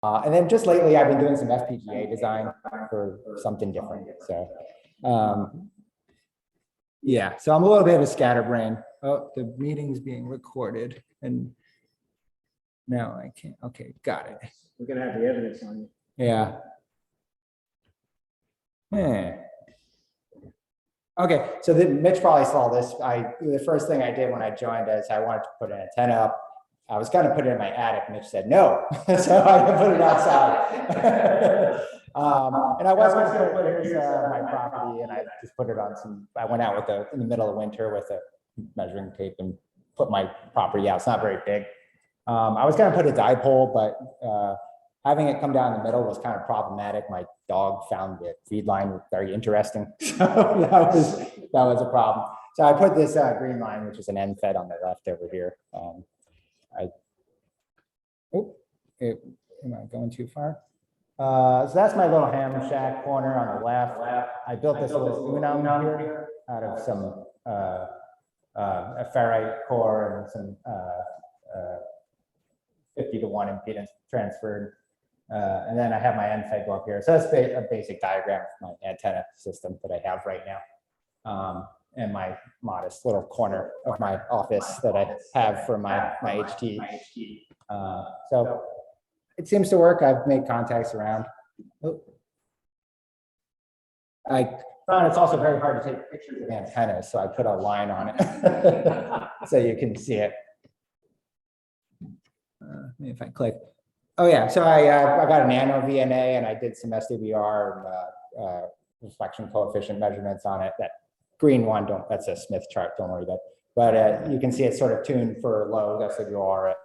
And then just lately, I've been doing some FPGA design for something different. So, yeah, so I'm a little bit of a scatterbrain. Oh, the meeting's being recorded, and now I can't. Okay, got it. We're gonna have the evidence on you. Yeah. Okay, so Mitch probably saw this. The first thing I did when I joined is I wanted to put an antenna up. I was going to put it in my attic. Mitch said no, so I put it outside. And I was going to put it here's my property, and I just put it on some. I went out with in the middle of winter with a measuring tape and put my property out. It's not very big. I was going to put a dipole, but having it come down the middle was kind of problematic. My dog found the feed line very interesting, so that was a problem. So I put this green line, which is an end fed on the left over here. Am I going too far? So that's my little ham shack corner on the left. I built this little unum here out of some a ferrite core and some 50-to-1 impedance transferred. And then I have my end fed go up here. So that's a basic diagram of my antenna system that I have right now. And my modest little corner of my office that I have for my HT. So it seems to work. I've made contacts around. Oh. I found it's also very hard to take pictures of antennas, so I put a line on it so you can see it. Maybe if I click. Oh yeah, so I got a nano VNA and I did some SWR reflection coefficient measurements on it. That green one, that's a Smith chart, don't worry about it. But you can see it's sort of tuned for low SWR at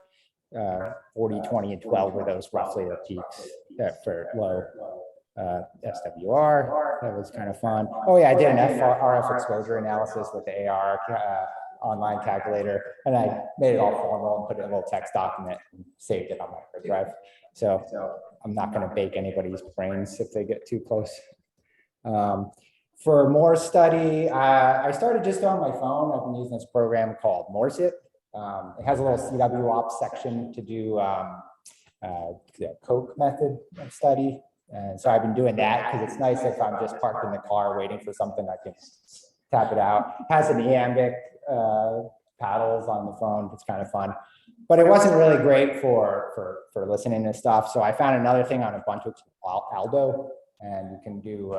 40, 20, and 12 were those roughly the peaks for low SWR. That was kind of fun. Oh yeah, I did an RF exposure analysis with the AR online calculator, and I made it all formal and put it in a little text document and saved it on my hard drive. So I'm not going to bake anybody's brains if they get too close. For more study, I started just on my phone. I've been using this program called Morsit. It has a little CW ops section to do the Coke method of study. And so I've been doing that because it's nice if I'm just parked in the car waiting for something, I can tap it out. It has an iambic paddles on the phone. It's kind of fun, but it wasn't really great for listening to stuff. So I found another thing on Ubuntu, Aldo, and you can do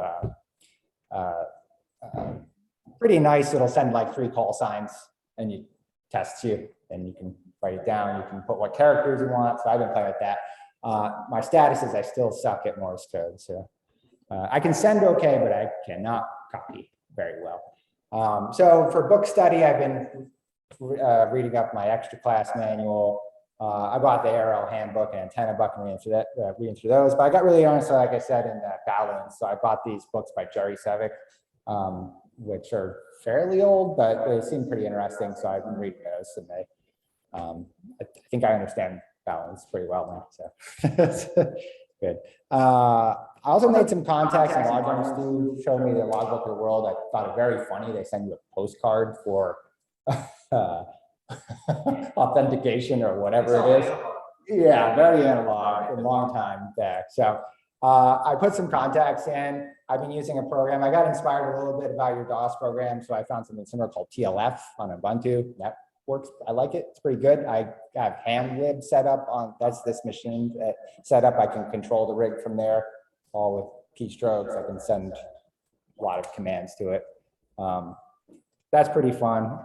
pretty nice. It'll send like 3 call signs and you tests you, and you can write it down. You can put what characters you want. So I've been playing with that. My status is I still suck at Morse code. So I can send okay, but I cannot copy very well. So for book study, I've been reading up my extra class manual. I bought the ARL handbook and antenna book and reading through those, but I got really honest, like I said, in that balance. So I bought these books by Jerry Sevick, which are fairly old, but they seem pretty interesting. So I've been reading those, and I think I understand balance pretty well now. So that's good. I also made some contacts in logbooks. Stu showed me the logbook of the world. I thought it very funny. They send you a postcard for authentication or whatever it is. Yeah, very analog, a long time back. So I put some contacts in. I've been using a program. I got inspired a little bit about your DOS program, so I found something similar called TLF on Ubuntu. That works. I like it. It's pretty good. I have HamLib set up on, that's this machine set up. I can control the rig from there, all with keystrokes. I can send a lot of commands to it. That's pretty fun.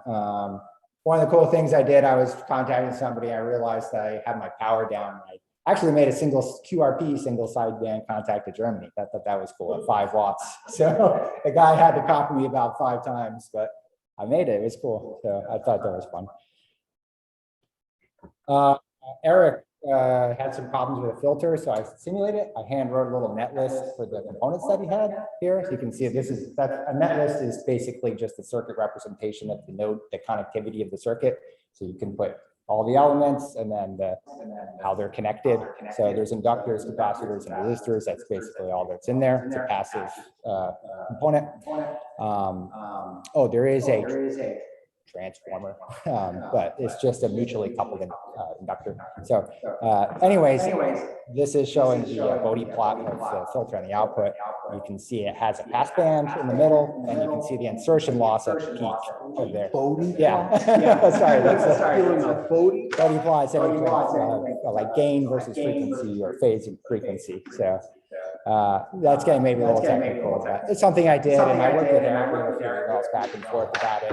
One of the cool things I did, I was contacting somebody. I realized that I had my power down. I actually made a single QRP, single sideband contact to Germany. I thought that was cool at 5 watts. So the guy had to copy me about 5 times, but I made it. It was cool. So I thought that was fun. Eric had some problems with a filter, so I simulated it. I hand wrote a little net list for the components that he had here. So you can see a net list is basically just the circuit representation of the node, the connectivity of the circuit. So you can put all the elements and then how they're connected. So there's inductors, capacitors, and resistors. That's basically all that's in there. It's a passive component. Oh, there is a transformer, but it's just a mutually coupled inductor. So anyways, this is showing the Bodie plot of the filter on the output. You can see it has a pass band in the middle, and you can see the insertion loss at the peak of there. Bodie? Yeah, sorry, that's a Bodie? Bodie plot is anything like gain versus frequency or phase and frequency. So that's getting maybe a little technical, but it's something I did, and I worked with Eric with a few emails back and forth about it.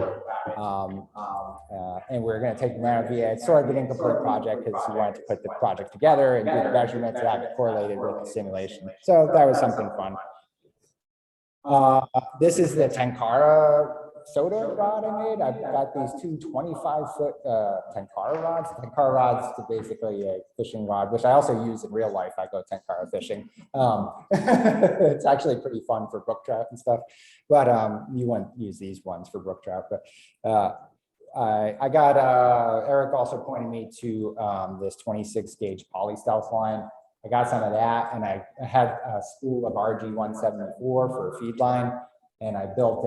And we're going to take the RANV. It's sort of an incomplete project because we wanted to put the project together and do the measurements and have it correlated with the simulation. So that was something fun. This is the Tenkara soda rod I made. I've got these two 25-foot Tenkara rods. Tenkara rods is basically a fishing rod, which I also use in real life. I go Tenkara fishing. It's actually pretty fun for brook trout and stuff, but you wouldn't use these ones for brook trout. But I got Eric also pointed me to this 26 gauge poly stealth line. I got some of that, and I had a spool of RG174 for a feed line, and I built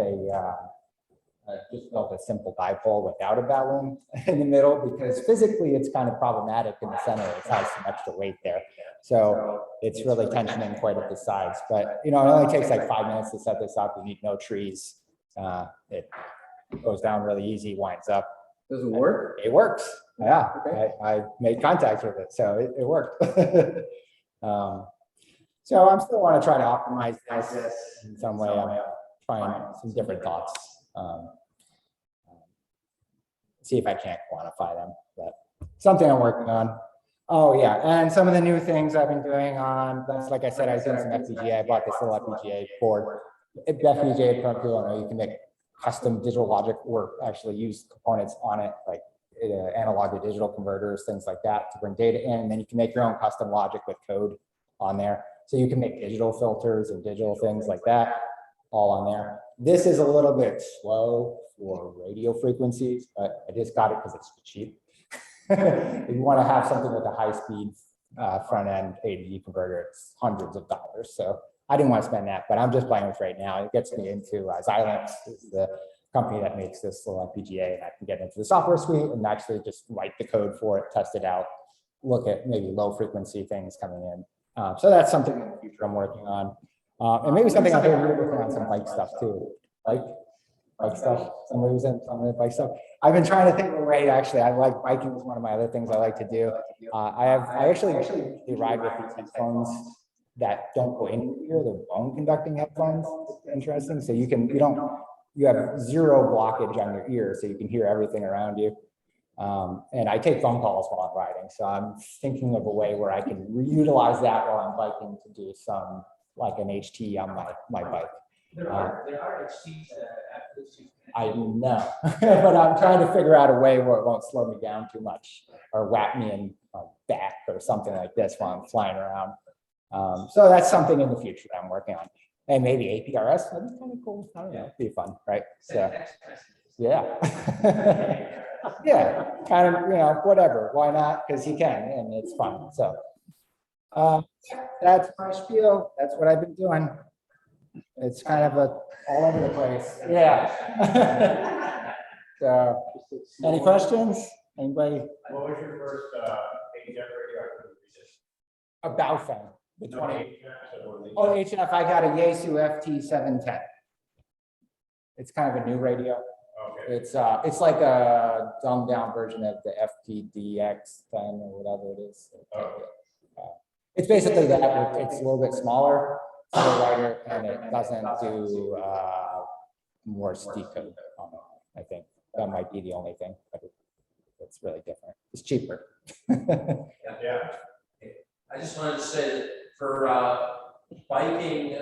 just built a simple dipole without a balloon in the middle, because physically it's kind of problematic in the center. It has some extra weight there. So it's really tensioning quite at the sides, but you know, it only takes like 5 minutes to set this up. You need no trees. It goes down really easy, winds up. Does it work? It works. Yeah, Okay. I made contact with it, so it worked. So I'm still want to try to optimize this in some way. I'm trying some different thoughts. See if I can't quantify them, but something I'm working on. Oh yeah, and some of the new things I've been doing on, that's like I said, I was doing some FPGA. I bought this little FPGA board. FPGA program, you can make custom digital logic or actually use components on it, like analog to digital converters, things like that, to bring data in. And then you can make your own custom logic with code on there. So you can make digital filters and digital things like that all on there. This is a little bit slow for radio frequencies, but I just got it because it's cheap. If you want to have something with a high speed front end A to D converter, it's hundreds of dollars. So I didn't want to spend that, but I'm just playing with right now. It gets me into Xilinx, is the company that makes this little FPGA, and I can get into the software suite and actually just write the code for it, test it out, look at maybe low frequency things coming in. So that's something in the future I'm working on. And maybe something I'll be working on some bike stuff too. Bike stuff, some reason, some of the bike stuff. I've been trying to think of a way, actually, I like biking is one of my other things I like to do. I actually ride with these headphones that don't go in your ear, they're bone conducting headphones. It's interesting. So you have zero blockage on your ear, so you can hear everything around you. And I take phone calls while I'm riding. So I'm thinking of a way where I can reutilize that while I'm biking to do some, like an HT on my bike. There are HTs at Bluetooth. I know, but I'm trying to figure out a way where it won't slow me down too much or whack me in my back or something like this while I'm flying around. So that's something in the future that I'm working on. And maybe APRS, that'd be kind of cool. I don't know, it'd be fun, right? So, yeah. Yeah, kind of, whatever. Why not? Because you can, and it's fun. So that's my spiel. That's what I've been doing. It's kind of all over the place. Yeah. So, any questions? Anybody? What was your first HF radio resist? A Baofeng, the 20. HF, Oh, HF, I got a Yaesu FT710. It's kind of a new radio. Okay. It's like a dumbed down version of the FTDX10 or whatever it is. It's basically that. It's a little bit smaller, a little lighter, and it doesn't do Morse decode on it. I think that might be the only thing, but it's really different. It's cheaper. Yeah. I just wanted to say that for biking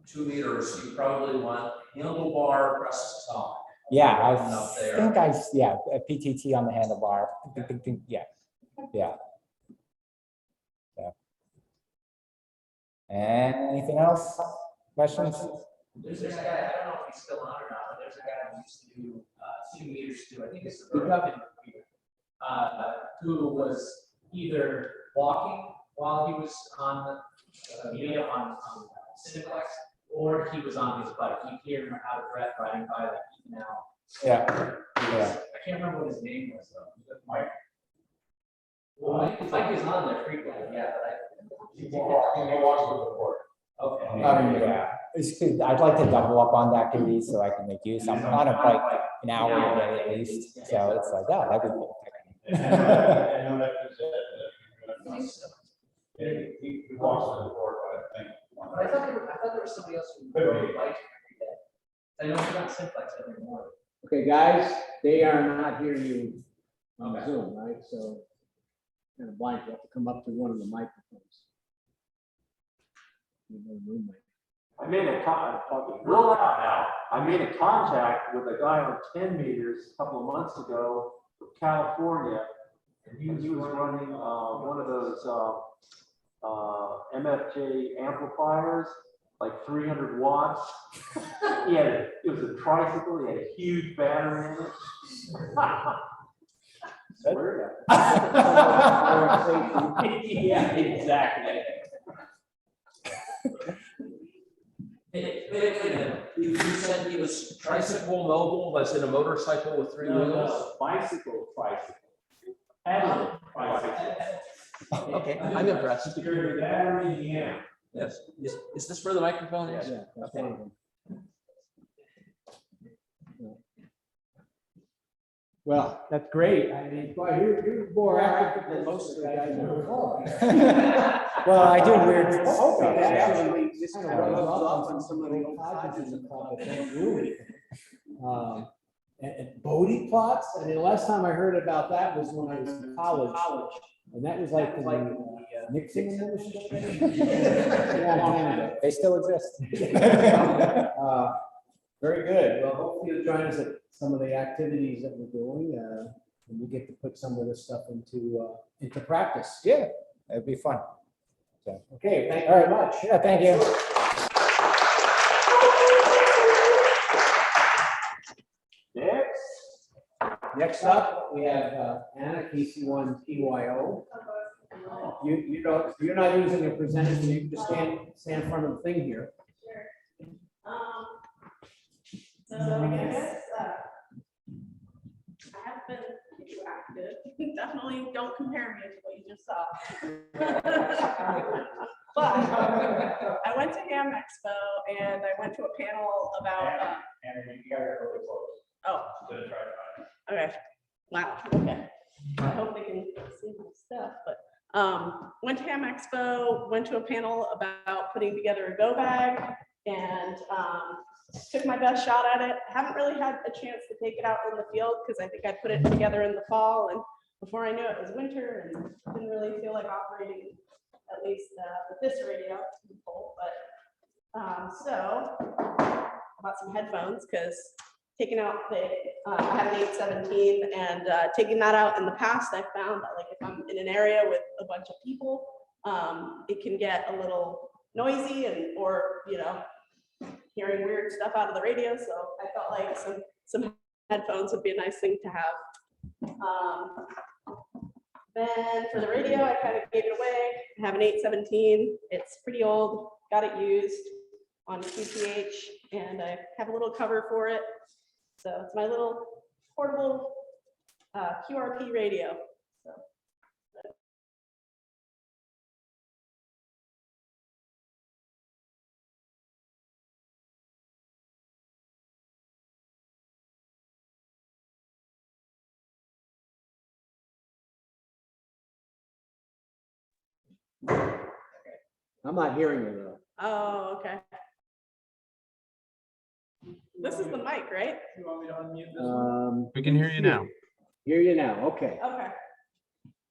2 meters, you probably want handlebar press stop. Yeah, Up I there. think a PTT on the handlebar. Yeah. And anything else? Questions? There's a guy, I don't know if he's still on or not, but there's a guy who used to do 2 meters too. I think it's the Logan, who was either walking while he was on the media on Cineplex, or he was on his bike. You hear him out of breath riding by like now. Yeah. Yeah. I can't remember what his name was though. Mike. Well, Mike is on there frequently, yeah, but He walks with the board. okay. Yeah, it's good. I'd like to double up on the activities so I can make use. I'm on a bike an hour a day at least, so it's like, oh, that'd be cool. I know that is he walks with the board, I think. But I thought there was somebody else who rode bikes every day. I know it's not Simplex every morning. Okay, guys, they are not hearing you on Zoom, right? So kind of blind, you have to come up to one of the microphones. I made a real loud now. I made a contact with a guy on 10 meters a couple of months ago from California, and he was running one of those MFJ amplifiers, like 300 watts. It was a tricycle. He had a huge battery in it. Swear Yeah, exactly. Wait a minute, you said he was tricycle mobile, as in a motorcycle with three wheels? bicycle, tricycle. Pedal bicycle. Okay, I'm impressed. Secure the battery in the amp. Yes, is this where the microphone is? Yeah, that's one of them. Well, that's great. I mean, boy, you're more active than most of the guys on the call. Well, I do weird stuff. Okay, Yeah. actually, this kind of rubs off on some of the old colleges and stuff that don't do anything. And Bodie plots, I mean, the last time I heard about that was when I was in college. And that was like the Nixon administration. Yeah, They still exist. very good. Well, hopefully you'll join us at some of the activities that we're doing, and we get to put some of this stuff into practice. Yeah, it'd be fun. So, Okay, thank you all very right, much. yeah, thank you. Next up, we have Anna, KC1 PYO. You're not using a presenter, so you can just stand in front of the thing here. So I guess, I haven't been too active. Definitely don't compare me to what you just saw. But I went to Ham Expo and I went to a panel about, And you got it really close. oh, To the tripod. okay. Wow, okay. I hope they can see my stuff, but went to Ham Expo, went to a panel about putting together a go bag, and took my best shot at it. Haven't really had a chance to take it out in the field because I think I put it together in the fall, and before I knew it was winter and didn't really feel like operating, at least with this radio. But so I bought some headphones because taking out I have an 817, and taking that out in the past, I found that like if I'm in an area with a bunch of people, it can get a little noisy or hearing weird stuff out of the radio. So I felt like some headphones would be a nice thing to have. Then for the radio, I kind of gave it away. I have an 817. It's pretty old, got it used on QTH, and I have a little cover for it. So it's my little portable QRP radio. So. I'm not hearing you though. Oh, okay. This is the mic, right? You want me to unmute this one? We can hear you now. Hear you now, okay. Okay.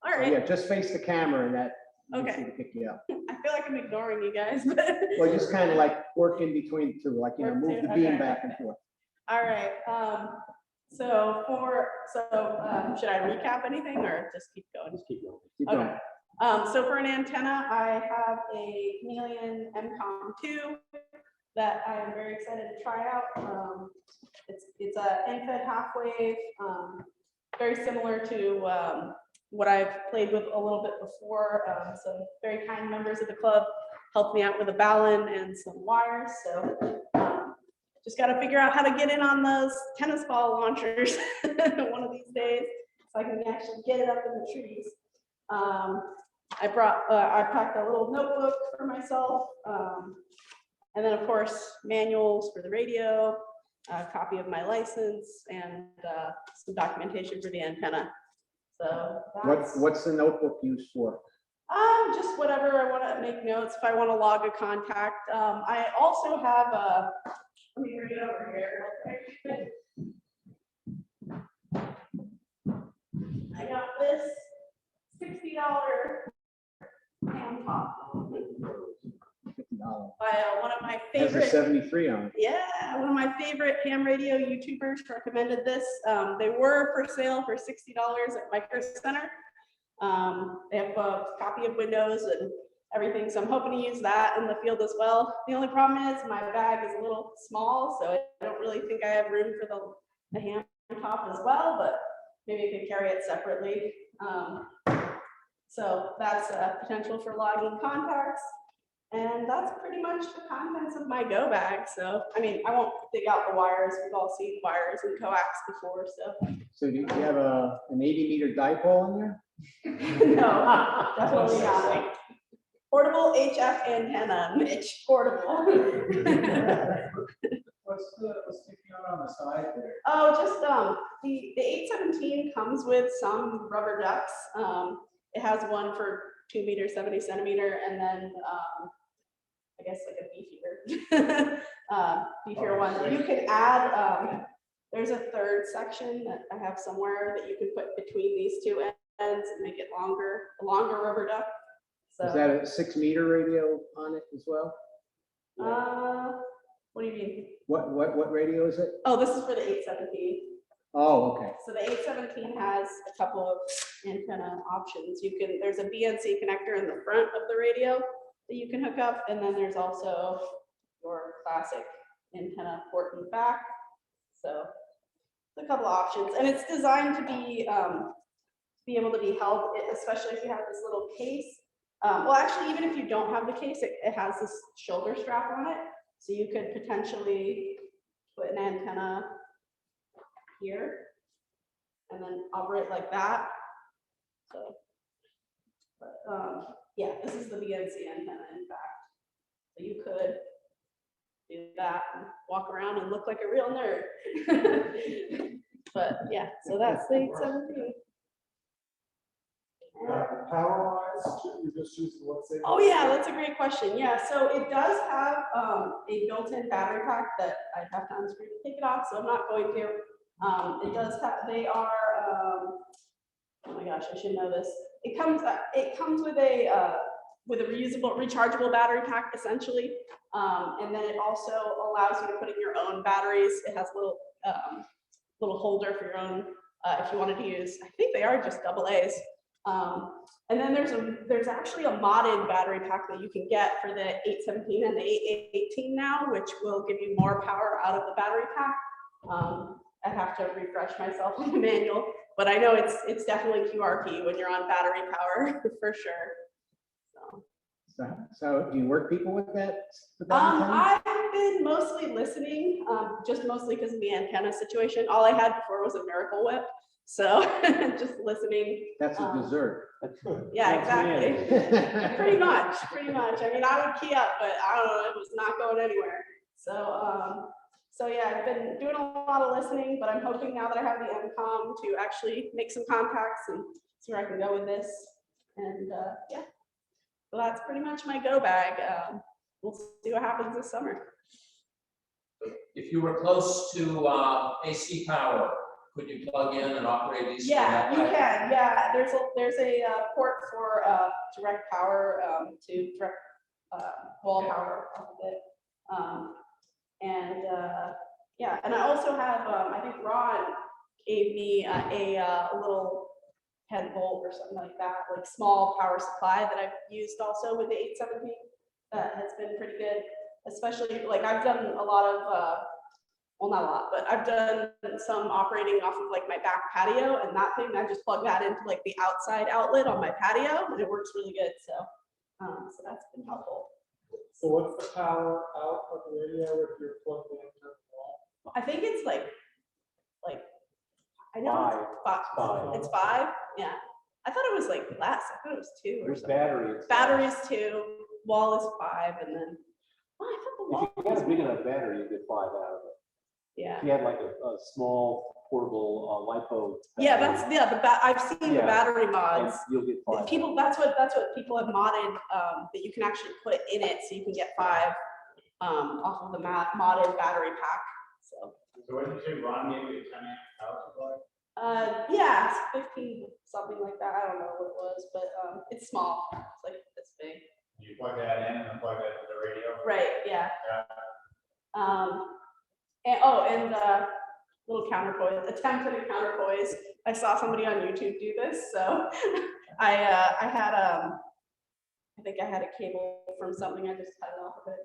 All So, right. yeah, just face the camera and that Okay. should pick you up. I feel like I'm ignoring you guys, but. Well, just kind of like work in between the two, like, Work move two, the beam okay. back and forth. All right. Should I recap anything or just keep going? Just keep going. Keep going. Okay. So for an antenna, I have a Chameleon MCOM2 that I am very excited to try out. It's a end-fed half wave, very similar to what I've played with a little bit before. Some very kind members of the club helped me out with a balun and some wires. So just got to figure out how to get in on those tennis ball launchers one of these days, so I can actually get it up in the trees. I packed a little notebook for myself, and then of course manuals for the radio, a copy of my license, and some documentation for the antenna. So that's, What's the notebook used for? just whatever I want to make notes, if I want to log a contact. I also have a, let me bring it over here. I got this $60 ham top by one of my Has a favorite. 73 on it. Yeah, one of my favorite ham radio YouTubers recommended this. They were for sale for $60 at Micro Center. They have a copy of Windows and everything, so I'm hoping to use that in the field as well. The only problem is my bag is a little small, so I don't really think I have room for the ham top as well, but maybe I could carry it separately. So that's a potential for logging contacts. And that's pretty much the contents of my go bag. So, I mean, I won't dig out the wires. We've all seen wires and coax before, so. So do you have an 80-meter dipole in there? No, definitely not. Portable HF antenna, Mitch, portable. What's sticking out on the side there? Oh, just, the 817 comes with some rubber ducks. It has one for 2 meters, 70 centimeter, and then, I guess like a beefier, beefier one. You can add, there's a third section that I have somewhere that you can put between these two ends and make it longer, a longer rubber duck. So, Is that a 6-meter radio on it as well? what do you mean? What radio is it? Oh, this is for the 817. Oh, okay. So the 817 has a couple of antenna options. There's a BNC connector in the front of the radio that you can hook up, and then there's also your classic antenna port in the back. So a couple of options, and it's designed to be able to be held, especially if you have this little case. Well, actually, even if you don't have the case, it has this shoulder strap on it, so you could potentially put an antenna here and then operate like that. So, but yeah, this is the BNC antenna in fact. So you could do that and walk around and look like a real nerd. But yeah, so that's the 817. Power wise, you just use the what's it? Oh yeah, that's a great question. Yeah, so it does have a built-in battery pack that I'd have to unscrew to take it off, so I'm not going to. It does have, they are, oh my gosh, I should know this. It comes with a reusable, rechargeable battery pack essentially. And then it also allows you to put in your own batteries. It has a little holder for your own, if you wanted to use, I think they are just AA's. And then there's actually a modded battery pack that you can get for the 817 and the 818 now, which will give you more power out of the battery pack. I have to refresh myself on the manual, but I know it's definitely QRP when you're on battery power for sure. So do you work people with that? antenna? I've been mostly listening, just mostly because of the antenna situation. All I had before was a Miracle Whip. So just listening. That's a dessert. Yeah, exactly. Pretty much. I mean, I would key up, but I don't know, it was not going anywhere. So yeah, I've been doing a lot of listening, but I'm hoping now that I have the MCOM to actually make some contacts and see where I can go with this. And yeah, so that's pretty much my go bag. We'll see what happens this summer. If you were close to AC power, could you plug in and operate these? Yeah, you can. Yeah, there's a port for direct power to direct wall power off of it. Yeah, and I also have, I think Ron gave me a little 10 volt or something like that, like small power supply that I've used also with the 817. That has been pretty good, especially like I've done a lot of, well, not a lot, but I've done some operating off of like my back patio, and that thing, I just plug that into like the outside outlet on my patio and it works really good. So that's been helpful. So what's the power out of the radio if you're plugged into the I think it's like, I know it's Five. five. It's 5, yeah. I thought it was like less, I thought it was 2 or There's something. battery. it's- Battery is 2, wall is 5, and then, oh, I thought the If wall you got was a big enough battery, you get 5 out of it. yeah. If you had like a small portable lipo. Yeah, battery, I've seen the Yeah. battery and mods. You'll get 5. People, that's what people have modded, that you can actually put in it, so you can get 5 off of the modded battery pack, so. So when you say Ron gave you 10 amp power supply? Yeah, it's 15, something like that, I don't know what it was, but it's small, it's like this big. You plug that in and then plug that to the radio? Right, yeah. Yeah. And little counterpoise, attempted counterpoise. I saw somebody on YouTube do this, so I had I think I had a cable from something, I just cut it off of it.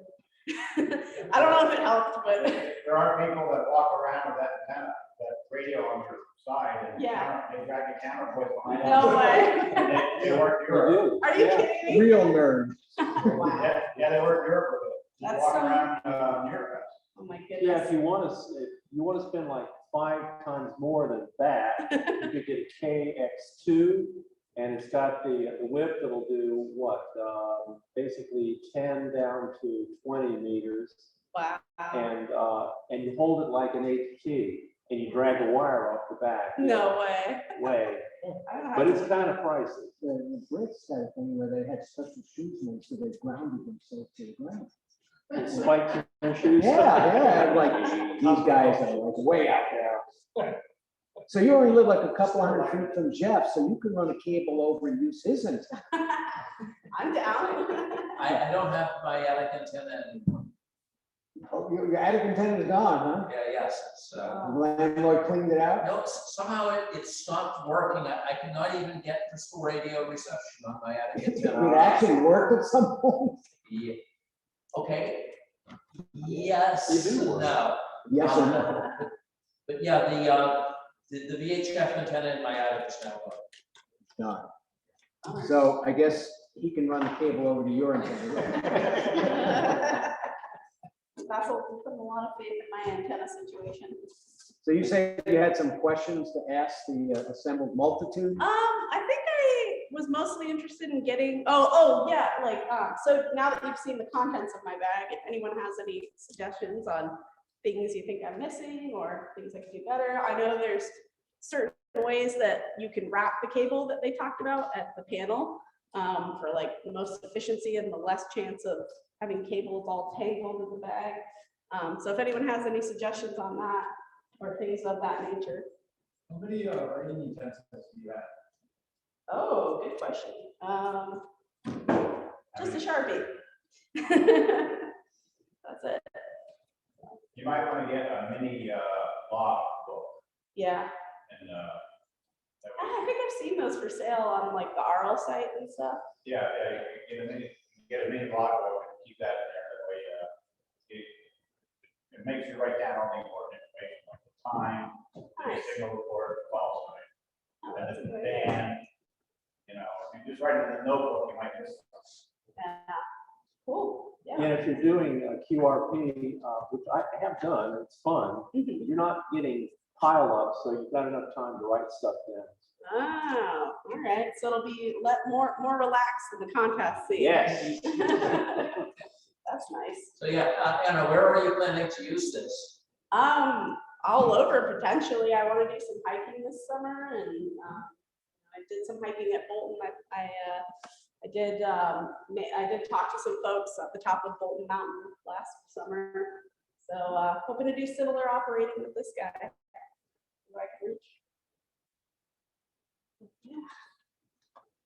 I don't know if it helped, but There are people that walk around with that antenna, that radio on your side and Yeah. they drag a camera behind them. no way. And they work You Europe. do. Are you Yeah. kidding me? Real nerd. Wow. Yeah, they work Europe with it. You That's walk so- around Europe. Oh my Yeah, goodness. if you want to spend like 5 times more than that, you could get a KX2, and it's got the width that'll do what, basically 10 down to 20 meters, Wow. and you hold it like an HT, and you drag a wire off the back. No way. Way, I don't but have it's to- kind of pricey. The Brits had a thing where they had special shoes made, so they grounded themselves to the ground. Spikes in their shoes. Yeah, like, these guys are like way out there. So you only live like a couple hundred feet from Jeff, so you can run a cable over and use his antenna. I'm down. I don't have my attic antenna anymore. Oh, your attic antenna is gone, Yeah, yes, huh? so. The landlord cleaned it out? No, somehow it stopped working. I cannot even get crystal radio reception on my attic It antenna. actually worked at some point. Yeah. Okay. Yes, They do work. no. Yes or no? But yeah, the VHF antenna in my attic is now gone. Done. So I guess he can run the cable over to your antenna. That's what we put a lot of faith in my antenna situation. So you say you had some questions to ask the assembled multitude? I think I was mostly interested in getting, yeah, like, so now that you've seen the contents of my bag, if anyone has any suggestions on things you think I'm missing or things I could do better, I know there's certain ways that you can wrap the cable that they talked about at the panel, for like the most efficiency and the less chance of having cables all tangled in the bag. So if anyone has any suggestions on that or things of that nature. How many writing utensils do you have? Oh, good question. Just a Sharpie. That's it. You might want to get a mini log book Yeah. and I think I've seen those for sale on like the RL site and stuff. yeah, you get a mini log book and keep that in there. That way, it makes you write down all the important information, like the time, the Nice. signal report, the call sign, Oh, and that's a then the good idea. band. You know, if you just write it in the notebook, you might miss stuff. Yeah. Cool. Yeah. And if you're doing a QRP, which I have done, it's fun, Mhm. you're not getting pile up, so you've got enough time to write stuff down. Oh, all right. So it'll be more relaxed in the contest scene. Yes. That's nice. So yeah, Anna, where are you planning to use this? All over potentially. I want to do some hiking this summer, and I did some hiking at Bolton. I did talk to some folks at the top of Bolton Mountain last summer. So hoping to do similar operating with this guy. Who I can reach. Yeah.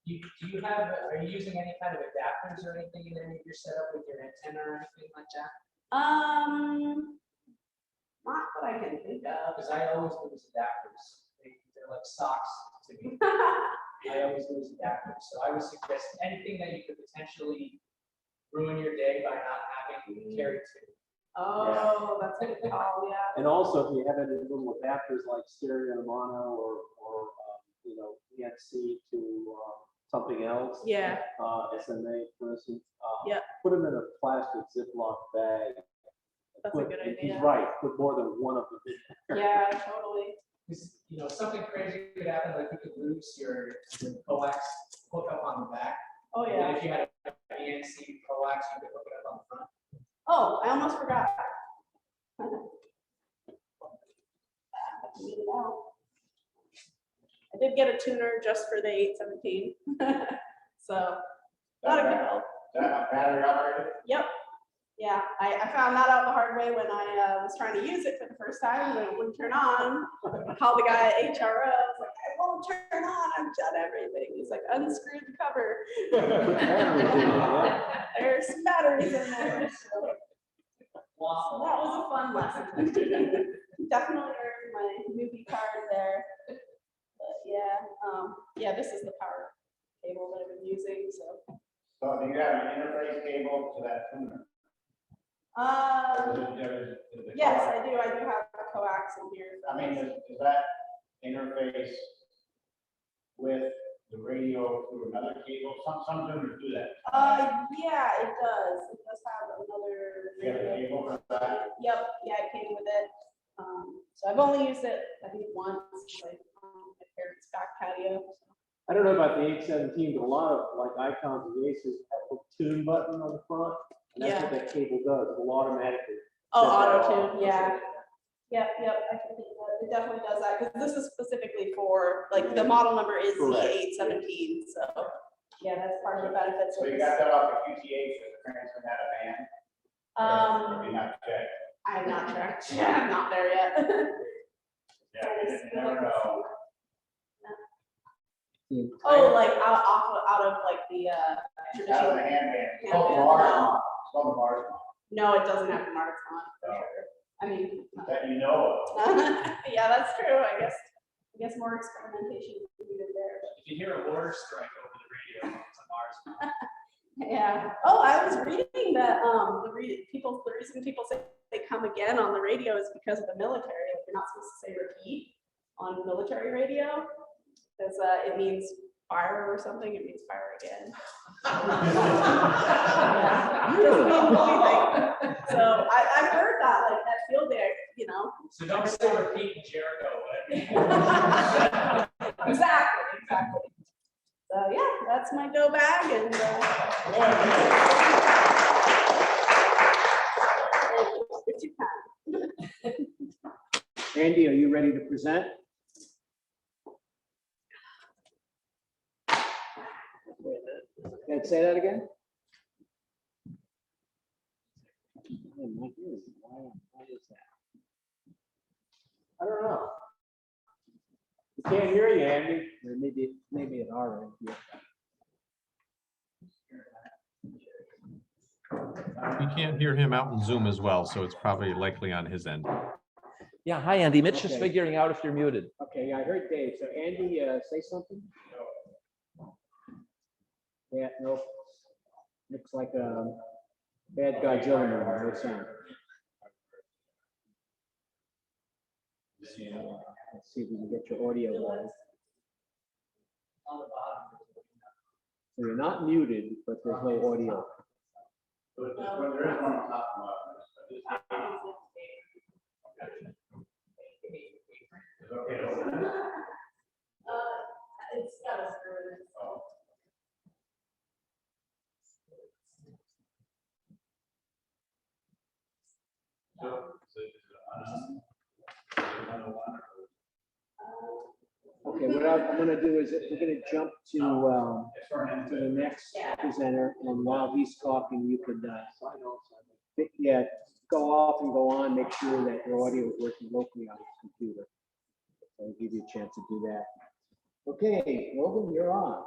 Are you using any kind of adapters or anything in any of your setup with your antenna or anything like that? Not that I can think of. Because I always lose adapters. They're like socks to me. I always lose adapters. So I would suggest anything that you could potentially ruin your day by not having carried to. Oh, that's a good call, yeah. And also, if you have any little adapters like stereo to mono or ENC to something else. Yeah. SMA, for instance. Yeah. Put them in a plastic Ziploc bag. That's a good He's idea. right, put more than one of them in. Yeah, totally. Because, something crazy could happen, like you could lose your coax hookup on the back. Oh, And yeah. if you had a BNC coax, you could hook it up on the front. Oh, I almost forgot. I can get it out. I did get a tuner just for the 817. So, not a good help. That battery operated? Yep. Yeah, I found that out the hard way when I was trying to use it for the first time, and it wouldn't turn on. I called the guy at HRO, I was like, it won't turn on, I've done everything. He's like, unscrew the cover. There's some batteries in there. So Wow. that was a fun lesson. Definitely earned my newbie card there. But yeah, this is the power cable that I've been using, so. So do you have an interface cable to that tuner? Yes, I do have a coax in here. I mean, is that interface with the radio through another cable? Some tuners do that. Yeah, it does. It does have another. You have a cable for that? Yep, yeah, it came with it. So I've only used it, I think, once, like, on my parents' back patio. I don't know about the 817, but a lot of like icons and aces have a tune button on the front. And that's what that cable does. It will automatically. Oh, set that auto off. tune, yeah. Yep, I can think that. It definitely does that, because this is specifically for, like, the model number is the Correct. 817, so, yeah, that's part of the benefits So of you this. got that off the QTH for the transfer out of band? Or you not checked? I have not checked. Yeah, I'm not there yet. Yeah, you never know. Oh, like out of like the Out traditional. of the handband. It's Yeah, called yeah. Mars. It's called the Mars. No, it doesn't have marks on it, for No. sure. I mean, That you know of. yeah, that's true. I guess more experimentation is needed there. If you hear a water strike over the radio, it's a Mars. Yeah. Oh, I was reading that the reason people say they come again on the radio is because of the military. Like, you're not supposed to say repeat on military radio because it means fire or something. It means fire again. So I've heard that, like, that field day, So don't say repeat in Jericho. Exactly. So yeah, that's my go bag and. If you can. Andy, are you ready to present? Can I say that again? I'm not hearing. Why is that? I don't know. We can't hear you, Andy. Or maybe at our end. Yeah. You can't hear him out in Zoom as well, so it's probably likely on his end. Yeah, hi, Andy. Mitch is Okay. figuring out if you're muted. Okay, I heard Dave. So Andy, say something? Yeah, nope. Looks like a bad guy gentleman. No sound. Let's see if we can get your audio live. On the bottom. So you're not muted, but there's no audio. But there is one on top of it. Okay. It's got a screw in it. So. Okay, what I'm gonna do is we're gonna jump to the next presenter, and while he's talking, you could, yeah, go off and go on, make sure that your audio is working locally on your computer. So I'll give you a chance to do that. Okay, Logan, you're on.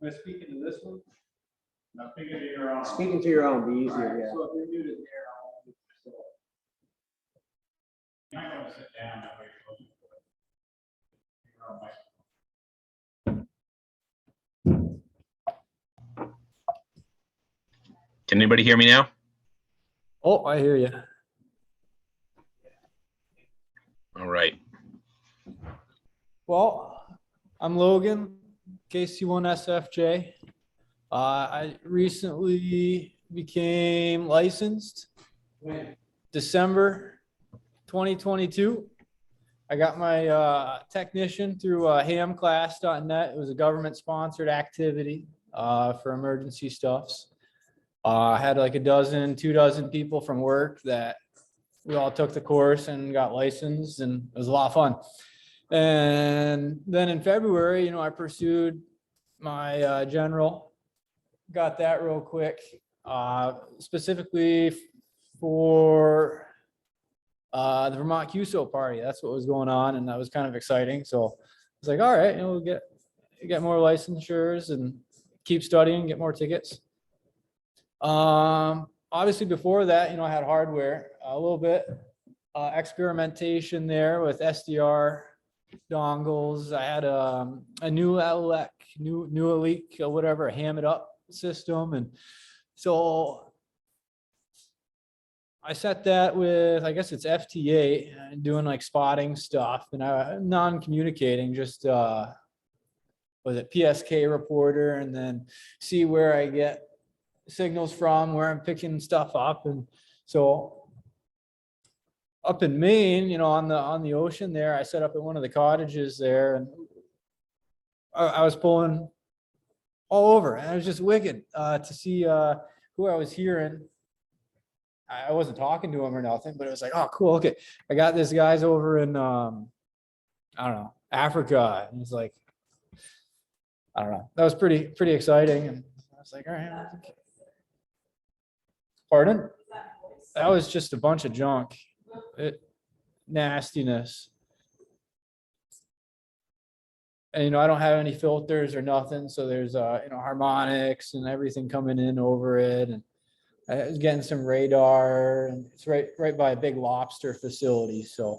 Am I speaking to this one? Now, figure to your own. Speaking to your own, be easier, yeah. So if you're muted there, I'll mute myself. You might want to sit down that way. You're closer to it. Your own mic. Can anybody hear me now? Oh, I hear you. All right. Well, I'm Logan, KC1SFJ. I recently became licensed December 2022. I got my technician through hamclass.net. It was a government-sponsored activity for emergency stuffs. I had like 2 dozen people from work that we all took the course and got licensed, and it was a lot of fun. And then in February, you know, I pursued my general, got that real quick, specifically for the Vermont QSO party. That's what was going on, and that was kind of exciting. So I was like, all right, you know, we'll get more licensures and keep studying, get more tickets. Obviously before that, you know, I had hardware, a little bit, experimentation there with SDR dongles. I had a new Elec, new Elec, or whatever, a ham it up system. And so I set that with, I guess it's FT8, and doing like spotting stuff, and non-communicating, just was it PSK reporter, and then see where I get signals from, where I'm picking stuff up. And so up in Maine, you know, on the ocean there, I set up at one of the cottages there, and I was pulling all over, and it was just wicked to see who I was hearing. I wasn't talking to him or nothing, but it was like, oh, cool. Okay, I got this guy's over in I don't know, Africa, and it's like, I don't know. That was pretty exciting, and I was like, all right. Pardon? That was just a bunch of junk. Nastiness. And you know, I don't have any filters or nothing, so there's you know, harmonics and everything coming in over it, and I was getting some radar, and it's right by a big lobster facility. So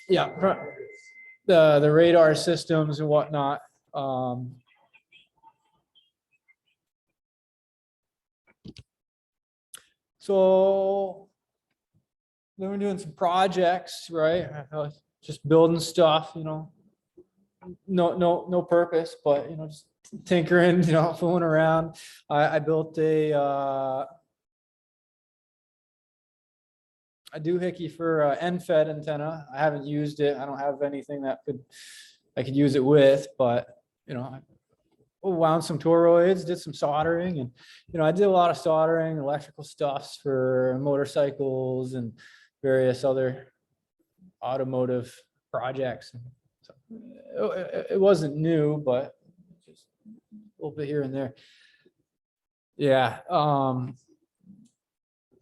yeah, the radar systems and whatnot. So then we're doing some projects, right? Just building stuff, you know, no purpose, but you know, just tinkering, you know, fooling around. I built a doohickey for NFED antenna. I haven't used it. I don't have anything that I could use it with, but you know, I wound some toroids, did some soldering, and you know, I did a lot of soldering, electrical stuffs for motorcycles and various other automotive projects. So it wasn't new, but just a little bit here and there. Yeah.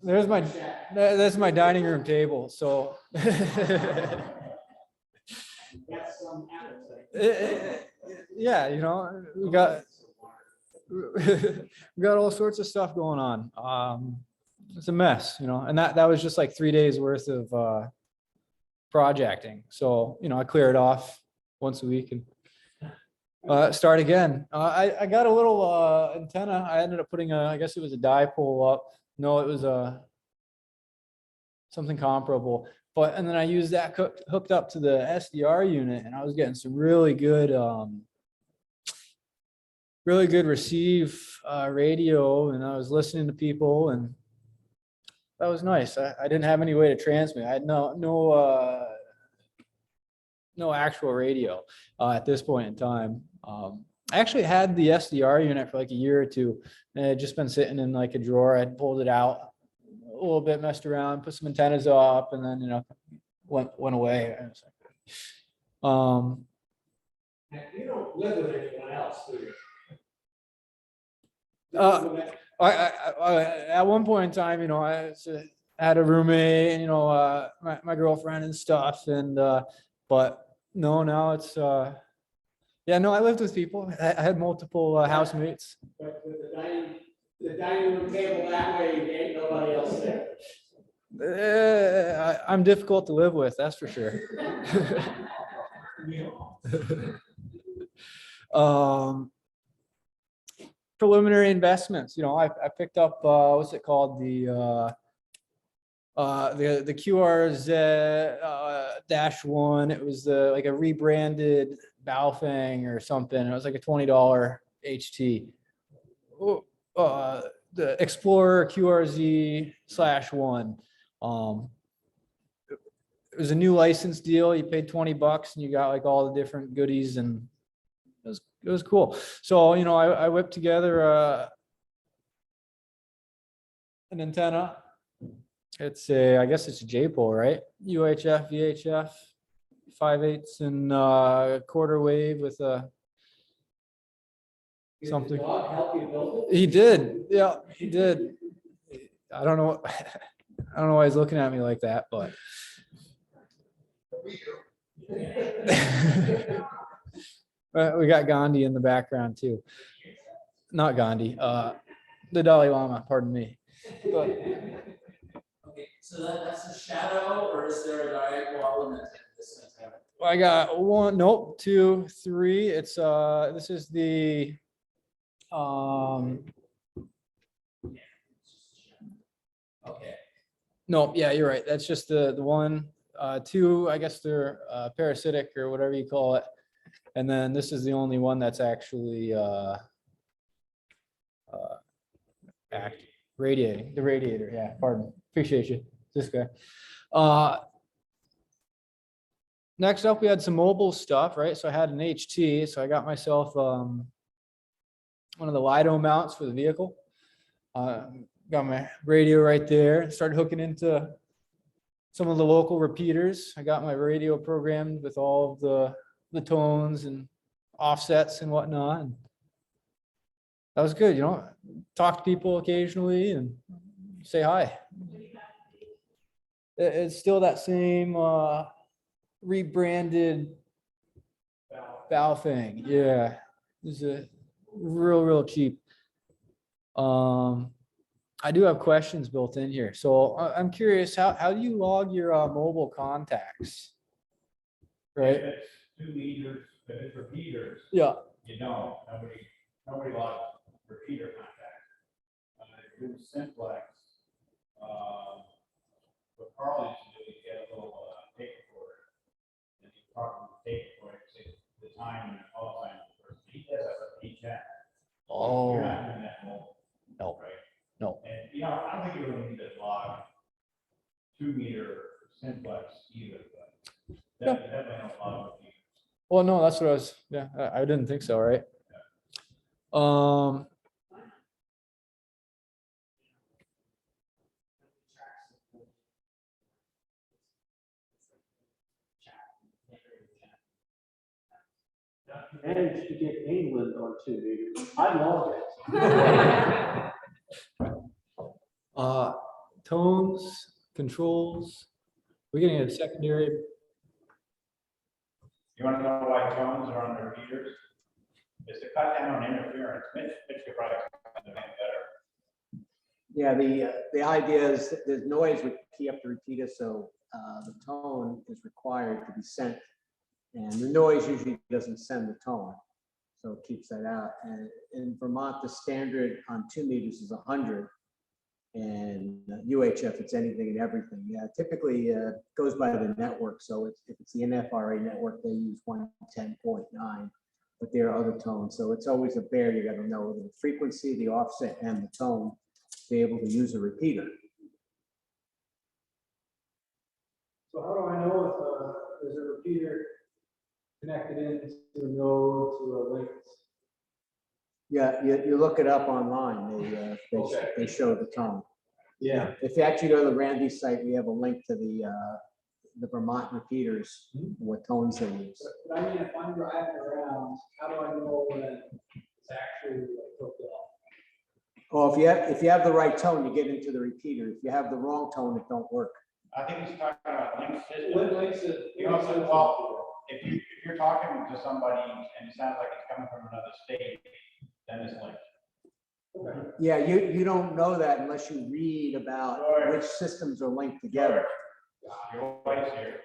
That's my dining room table. So yeah, you know, we got all sorts of stuff going on. It's a mess, you know, and that was just like 3 days worth of projecting. So, you know, I clear it off once a week and start again. I got a little antenna. I ended up putting I guess it was a dipole up. No, it was something comparable. But and then I used that hooked up to the SDR unit, and I was getting some really good receive radio, and I was listening to people, and that was nice. I didn't have any way to transmit. I had no actual radio at this point in time. I actually had the SDR unit for like a year or two, and it had just been sitting in like a drawer. I'd pulled it out a little bit, messed around, put some antennas up, and then, you know, went away. You don't live with anyone else, do you? I at one point in time, you know, I had a roommate and, my girlfriend and stuff. And, but no, now it's, yeah, no, I lived with people. I had multiple housemates. But with the dining room table that way, there ain't nobody else there. I'm difficult to live with, that's for sure. Preliminary investments, I picked up, what's it called? The QRZ -1. It was like a rebranded Baofeng or something. It was like a $20 HT. The Explorer QRZ/1. It was a new license deal. You paid $20 and you got like all the different goodies, and it was cool. So, I whipped together an antenna. I guess it's a J-pole, right? UHF, VHF, 5/8 and quarter wave with a something. Did the dog help you build it? He did. Yeah, he did. I don't know. I don't know why he's looking at me like that, but. We got Gandhi in the background too. Not Gandhi, the Dalai Lama, pardon me. But, Okay, so that's a shadow, or is there a diagonal element in this antenna? I got 1, nope, 2, 3. It's this is the Okay. no, yeah, you're right. That's just the 1, 2, I guess they're parasitic or whatever you call it. And then this is the only one that's actually radiating, the radiator. Yeah, pardon. Appreciate you. This guy. Next up, we had some mobile stuff, right? So I had an HT. So I got myself one of the Lido mounts for the vehicle. Got my radio right there. Started hooking into some of the local repeaters. I got my radio programmed with all of the tones and offsets and whatnot. And that was good, talk to people occasionally and say hi. It's still that same rebranded Baofeng. Yeah, it's a real cheap. I do have questions built in here. So I'm curious, how do you log your mobile contacts? Right? If it's 2 meters, if it's repeaters, Yeah. Nobody logs repeater contacts. If you do simplex, what Carl used to do is get a little tape recorder, and you talk on the tape recorder, say the time and all time of the person. He does that with each app. Oh. You're not doing that mobile. No. Right? No. And, I don't think you really need to log 2 meter simplex either, but definitely don't log repeaters. Well, no, that's what I was. Yeah, I didn't think so. Right. Managed to get England on 2 meters. I love it. Tones, controls. We're getting a secondary. You want to know why tones are on the repeaters? It's to cut down on interference. Mitch could probably explain it better. Yeah, the idea is that the noise would key up the repeater, so the tone is required to be sent. And the noise usually doesn't send the tone, so it keeps that out. And in Vermont, the standard on 2 meters is 100. And UHF, it's anything and everything. Yeah, typically goes by the network. So if it's the NFRA network, they use 110.9, but there are other tones. So it's always a bear. You got to know the frequency, the offset, and the tone to be able to use a repeater. So how do I know if there's a repeater connected into a node to a link? Yeah, you look it up online. They show the tone. Yeah. If you actually go to the RANV site, we have a link to the Vermont repeaters, what tones they use. But I mean, if I'm driving around, how do I know when it's actually like hooked Well, if you have the right tone, you get into the repeater. If you have the wrong tone, it don't work. I think he's talking about link system. Links it. You know, so, well, if you're talking to somebody and it sounds like it's coming from another state, then it's linked. Yeah, you don't know that unless you read about Sure. which systems are linked together. Your wife's here.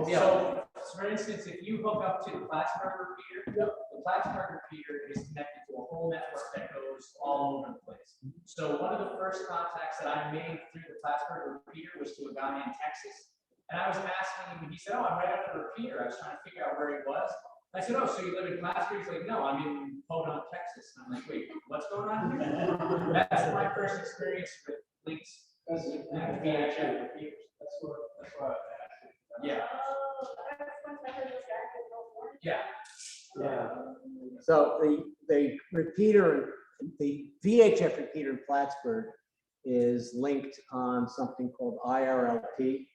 So, for instance, if you hook up to the Plattsburgh repeater, the Plattsburgh repeater is connected to a whole network that goes all over the place. So one of the first contacts that I made through the Plattsburgh repeater was to a guy in Texas. And I was asking him, and he said, oh, I'm right on the repeater. I was trying to figure out where he was. I said, oh, so you live in Plattsburgh? He's like, no, I'm in Podunk, Texas. And I'm like, wait, what's going on here? That's my first experience with links. And VHF repeaters. That's what I asked. Yeah. Yeah. Yeah. So the repeater, the VHF repeater in Plattsburgh is linked on something called IRLP.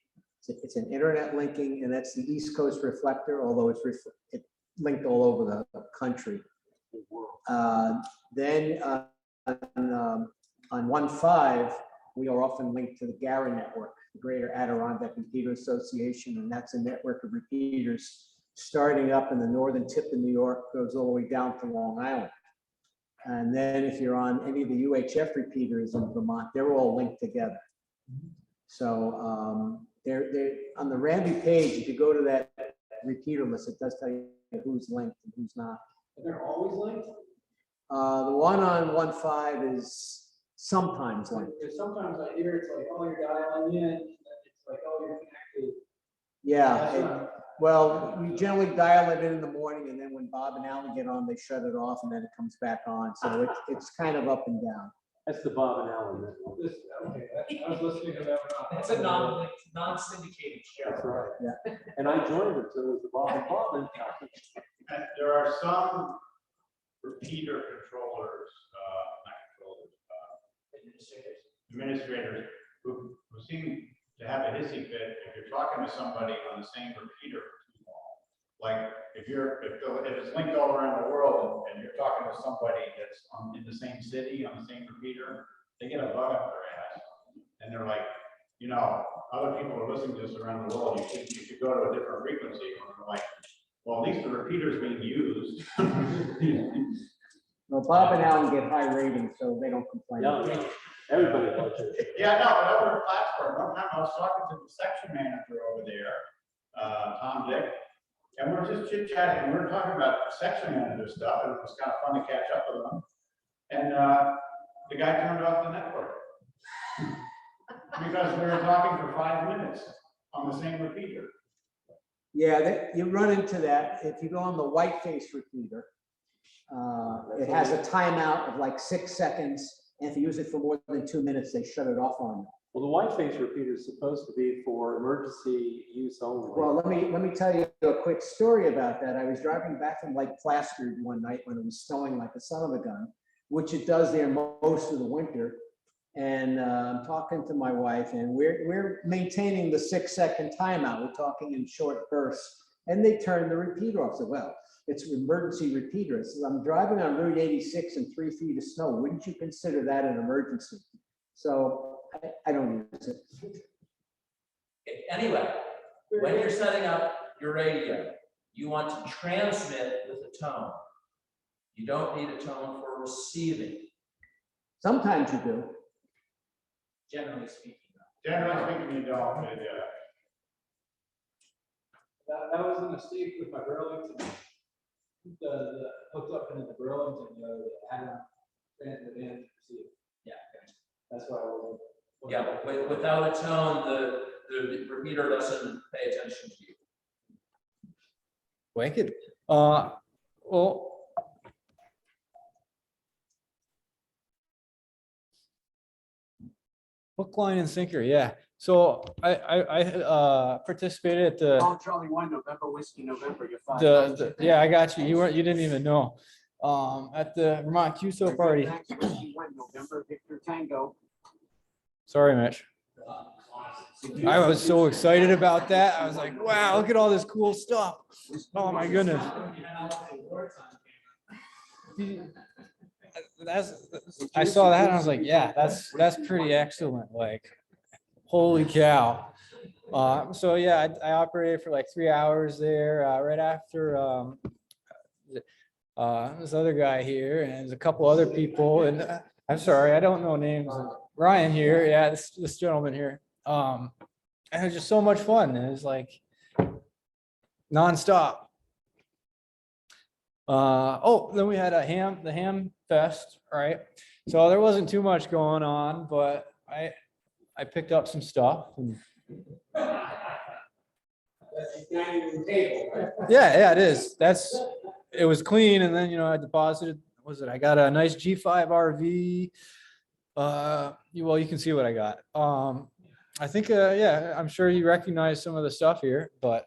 It's an internet linking, and that's the East Coast reflector, although it's linked all over the country. Then on 1.5, we are often linked to the GARA network, the Greater Adirondack Repeater Association, and that's a network of repeaters starting up in the northern tip of New York, goes all the way down to Long Island. And then if you're on any of the UHF repeaters in Vermont, they're all linked together. So they're on the RANV page, if you go to that repeater list, it does tell you who's linked and who's not. And they're always linked? The one on 1.5 is sometimes linked. Because sometimes I hear it's like, oh, you're dialing in, and then it's like, oh, you're connected. Yeah, well, we generally dial it in the morning, and then when Bob and Alan get on, they shut it off, and then it comes back on. So it's kind of up and down. That's the Bob and Alan. Okay, I was listening to that. It's a non-syndicated show. That's right. Yeah. And I joined it, so it was the Bob and Bob. And there are some repeater controllers, not controllers, administrators who seem to have a hissy fit if you're talking to somebody on the same repeater for too long. Like if it's linked all around the world and you're talking to somebody that's in the same city on the same repeater, they get a bug up their ass. And they're like, you know, other people are listening to this around the world. You should go to a different frequency. And we're like, well, at least the repeater's being used. Well, Bob and Alan get high ratings, so they don't complain. No, everybody likes it. Yeah, no, but over at Plattsburgh, one time I was talking to the section manager over there, Tom Dick, and we're just chit chatting, and we were talking about section manager stuff, and it was kind of fun to catch up with them. And the guy turned off the network because we were talking for 5 minutes on the same repeater. Yeah, you run into that. If you go on the whiteface repeater, it has a timeout of like 6 seconds. And if you use it for more than 2 minutes, they shut it off on you. Well, the whiteface repeater is supposed to be for emergency use only. Well, let me tell you a quick story about that. I was driving back from Lake Placid one night when it was snowing like a son of a gun, which it does there most of the winter. And I'm talking to my wife, and we're maintaining the 6 second timeout. We're talking in short bursts, and they turn the repeater off. So, well, it's an emergency repeater. So I'm driving on Route 86 and 3 feet of snow. Wouldn't you consider that an emergency? So I don't use it. Anyway, when you're setting up your radio, you want to transmit with a tone. You don't need a tone for receiving. Sometimes you do. Generally speaking. Generally speaking, you don't. That was a mistake with my Burlington. The hooked up into the Burlington, the Adam transmit and receive. Yeah. That's why I wasn't. Yeah, without a tone, the repeater doesn't pay attention to you. Wicked. Well, hook, line, and sinker. Yeah. So I participated at the Tom Charlie 1, November Whiskey, November. You're fine. yeah, I got you. You didn't even know. At the Vermont QSO party. November Victor Tango. Sorry, Mitch. I was so excited about that. I was like, wow, look at all this cool stuff. Oh my goodness. I saw that and I was like, yeah, that's pretty excellent. Like, holy cow. So yeah, I operated for like 3 hours there, right after, this other guy here and there's a couple other people and I'm sorry, I don't know names. Ryan here. Yeah, this gentleman here. And it was just so much fun. It was like nonstop. Oh, then we had the ham fest, right? So there wasn't too much going on, but I picked up some stuff and yeah, it is. It was clean. And then, I deposited, I got a nice G5 RV. Well, you can see what I got. I think, yeah, I'm sure you recognize some of the stuff here, but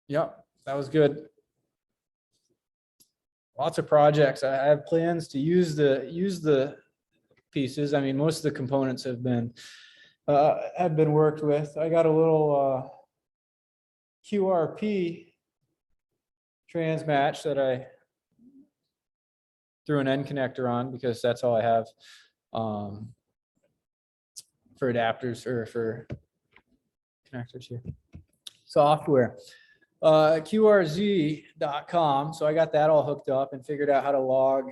yeah, that was good. Lots of projects. I have plans to use the pieces. I mean, most of the components have been worked with. I got a little QRP trans match that I threw an end connector on because that's all I have for adapters or for connectors here. Software. QRZ.com. So I got that all hooked up and figured out how to log.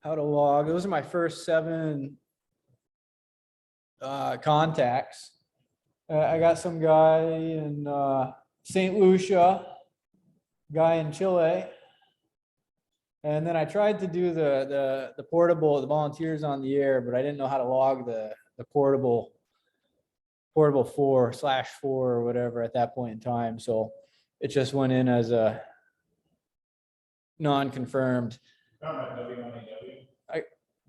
Those are my first 7 contacts. I got some guy in St. Lucia, guy in Chile. And then I tried to do the portable, the volunteers on the air, but I didn't know how to log the portable 4/4 or whatever at that point in time. So it just went in as a non-confirmed.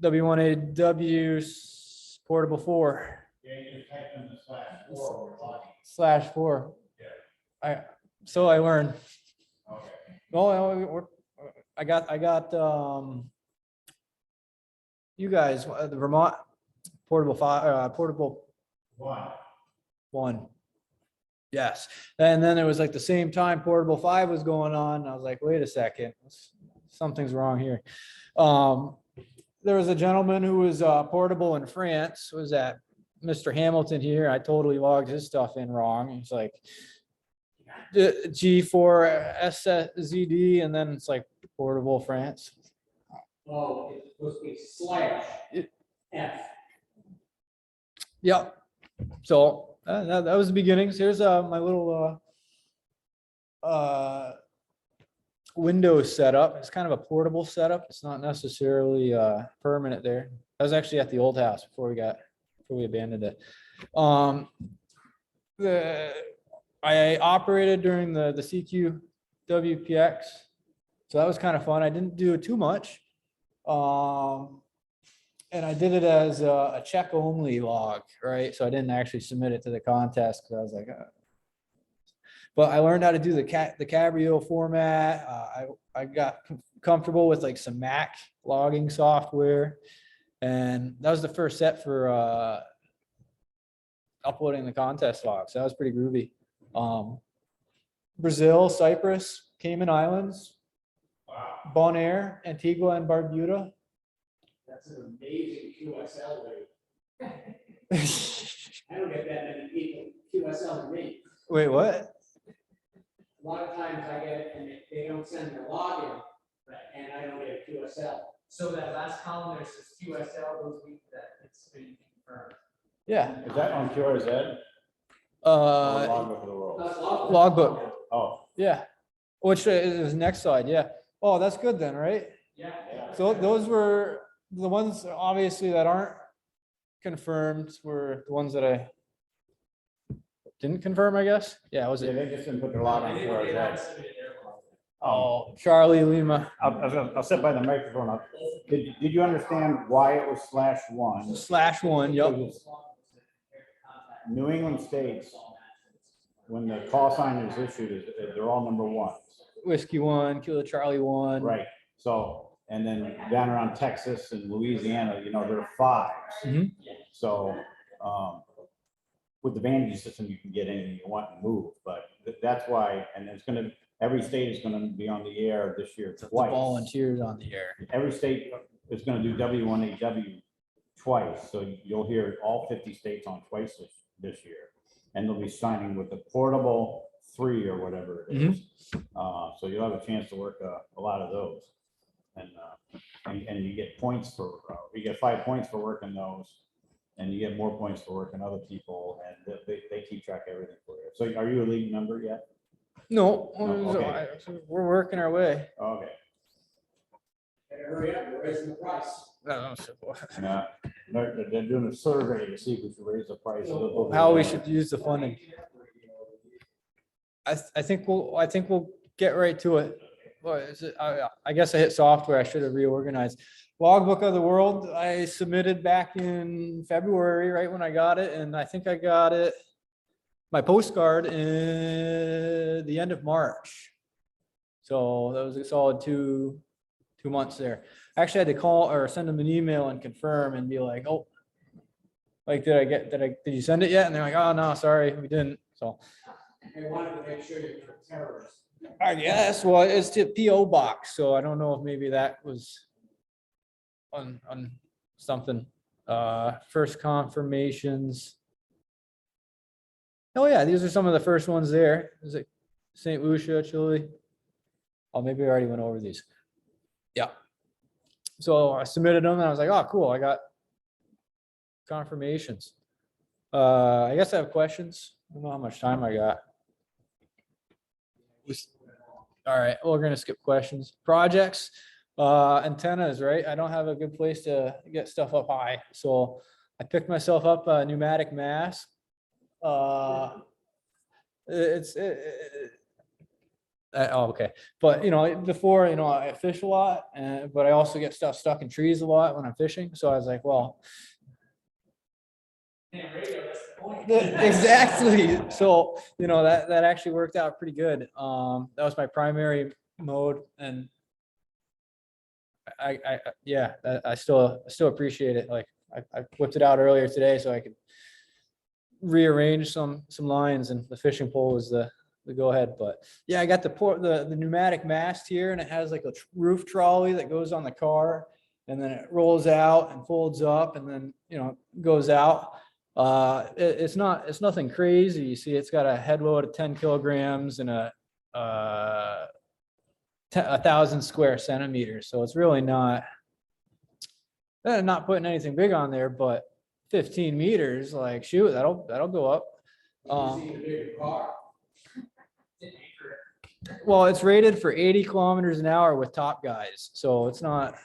W1AW portable 4. Yeah, you just type in the /4. /4. So I learned. Okay. Well, I got you guys, the Vermont portable 5, portable 1. Yes. And then it was like the same time portable 5 was going on. I was like, wait a second, something's wrong here. There was a gentleman who was portable in France, was at Mr. Hamilton here. I totally logged his stuff in wrong. He's like G4 SZD, and then it's like portable France. Oh, it's supposed to be /F. Yep. So that was the beginnings. Here's my little Windows setup. It's kind of a portable setup. It's not necessarily permanent there. I was actually at the old house before we abandoned it. I operated during the CQ WPX. So that was kind of fun. I didn't do it too much. And I did it as a check only log, right? So I didn't actually submit it to the contest because I was like, but I learned how to do the Cabrio format. I got comfortable with like some Mac logging software. And that was the first set for uploading the contest logs. That was pretty groovy. Brazil, Cyprus, Cayman Islands, Bonaire, Antigua and Barbuda. That's an amazing QSL rate. I don't get that many people QSL to me. Wait, what? A lot of times I get it and they don't send the login, and I don't get a QSL. So that last column there says QSL, those mean that it's been confirmed. Yeah. Is that on QRZ? Logbook of the world. Logbook. Oh. Yeah. Which is next slide. Yeah. Oh, that's good then, right? Yeah. So those were the ones obviously that aren't confirmed were the ones that I didn't confirm, I guess. Yeah, was Yeah, it? they just didn't put their log on QRZ. Oh, Charlie Lima I'll sit by the microphone. Did you understand why it was /1? /1. Yep. New England states, when the call sign is issued, they're all number 1. Whiskey 1, Kilo Charlie 1. Right. So, and then down around Texas and Louisiana, they're 5s. Mhm. So, with the Vantage system, you can get anything you want and move, but that's why, and it's every state is gonna be on the air this year The twice. volunteers on the air. Every state is gonna do W1AW twice, so you'll hear all 50 states on twice this year. And they'll be signing with the portable 3 or whatever it is. So you'll have a chance to work a lot of those. And you get points for, you get 5 points for working those. And you get more points for working other people, and they keep track of everything for you. So are you a league member yet? No, No, okay. we're working our way. Okay. Hurry up, we're raising the price. Yeah, they're doing a survey to see if we should raise the price. How we should use the funding. I think we'll get right to it. What is it? I guess I hit software. I should have reorganized. Logbook of the World, I submitted back in February, right when I got it, and I think I got it, my postcard in the end of March. So that was a solid two months there. I actually had to call or send them an email and confirm and be like, oh, like, did you send it yet? And they're like, oh, no, sorry, we didn't. So They wanted to make sure you're a terrorist. I guess, well, it's to PO box, so I don't know if maybe that was on something. First confirmations. Oh yeah, these are some of the first ones there. Is it St. Lucia, Chile? Oh, maybe I already went over these. Yeah. So I submitted them and I was like, oh, cool, I got confirmations. I guess I have questions. I don't know how much time I got. All right, we're gonna skip questions. Projects, antennas, right? I don't have a good place to get stuff up high, so I picked myself up a pneumatic mast. Oh, okay. But before, I fish a lot, but I also get stuff stuck in trees a lot when I'm fishing. So I was like, well, exactly. So, that actually worked out pretty good. That was my primary mode, and I still appreciate it. Like I whipped it out earlier today so I could rearrange some lines, and the fishing pole was the go ahead. But yeah, I got the pneumatic mast here, and it has like a roof trolley that goes on the car, and then it rolls out and folds up, and then goes out. It's nothing crazy. You see, it's got a head load of 10 kilograms and a 1,000 square centimeters. So it's really not putting anything big on there, but 15 meters, like, shoot, that'll go up. Well, it's rated for 80 kilometers an hour with top guys, so it's not.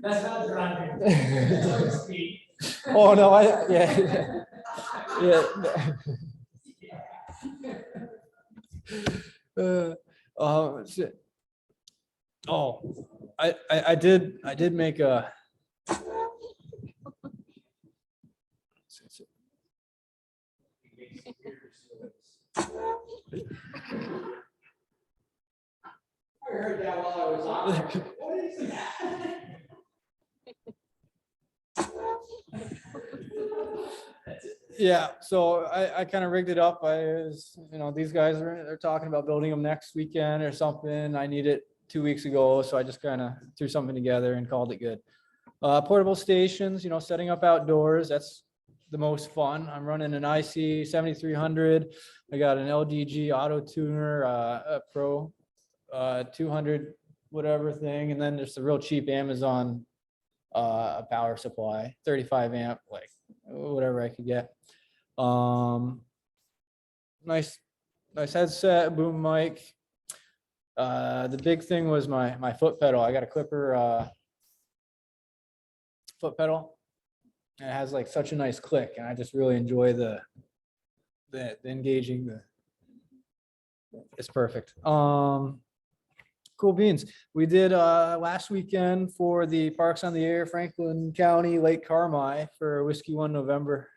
That's not driving. Speed. Oh no, yeah. Shit. Oh, I did make a. I heard that while I was on there. What is that? Yeah, so I kind of rigged it up. These guys they're talking about building them next weekend or something. I need it 2 weeks ago, so I just kind of threw something together and called it good. Portable stations, setting up outdoors, that's the most fun. I'm running an IC 7300. I got an LDG auto tuner, a Pro 200 whatever thing, and then there's the real cheap Amazon power supply, 35 amp, like whatever I could get. Nice headset, boom mic. The big thing was my foot pedal. I got a Clipper foot pedal, and it has like such a nice click, and I just really enjoy the engaging. It's perfect. Cool beans. We did last weekend for the Parks on the Air, Franklin County, Lake Carmi for Whiskey 1 November,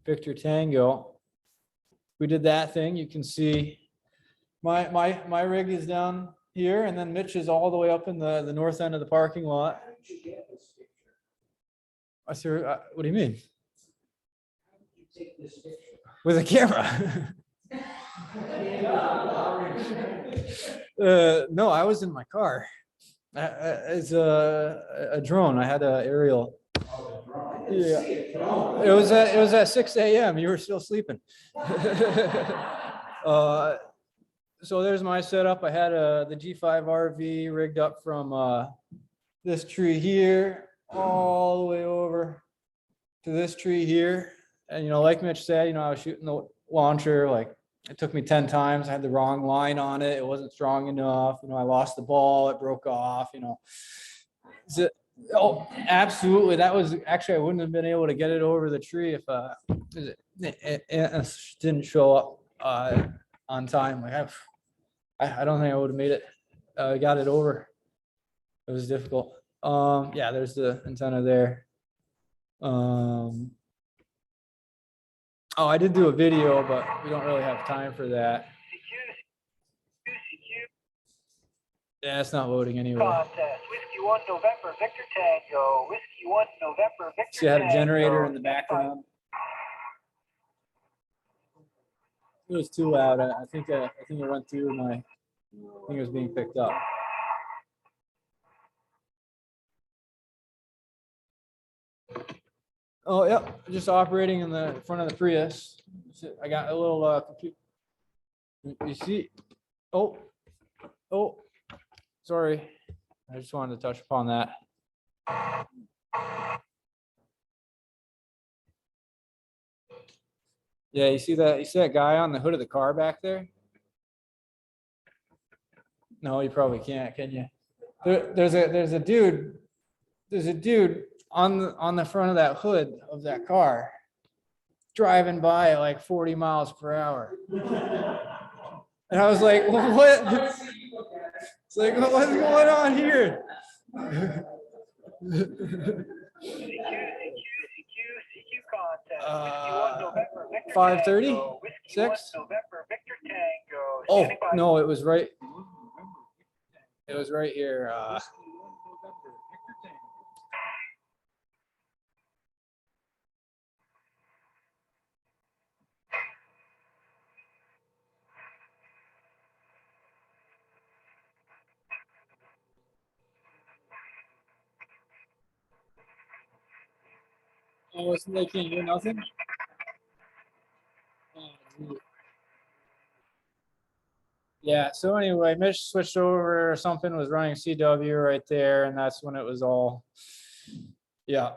Victor Tango. We did that thing. You can see my rig is down here, and then Mitch is all the way up in the north end of the parking lot. I see. What do you mean? With a camera? No, I was in my car. It's a drone. I had an aerial. Yeah. It was at 6 a.m. You were still sleeping. So there's my setup. I had the G5 RV rigged up from this tree here all the way over to this tree here. And like Mitch said, I was shooting the launcher, like it took me 10 times. I had the wrong line on it. It wasn't strong enough. I lost the ball. It broke off, So, oh, absolutely. That was actually, I wouldn't have been able to get it over the tree if it didn't show up on time. Like I don't think I would have made it. Got it over. It was difficult. Yeah, there's the antenna there. Oh, I did do a video, but we don't really have time for that. Yeah, it's not loading anyway. Whiskey 1 November Victor Tango. Whiskey 1 November Victor See, I had a generator in the background. It was too loud. I think it went through my. I think it was being picked up. Oh, yep, just operating in the front of the Prius. I got a little computer. You see? Oh, sorry. I just wanted to touch upon that. Yeah, you see that? You see that guy on the hood of the car back there? No, you probably can't, can you? There's a dude on the front of that hood of that car driving by at like 40 miles per hour. And I was like, what? It's like, what's going on here? 5:30? 6? Oh, no, it was right. It was right here. Oh, so they can't hear nothing? Oh, dude. Yeah, so anyway, Mitch switched over or something, was running CW right there, and that's when it was all, yeah.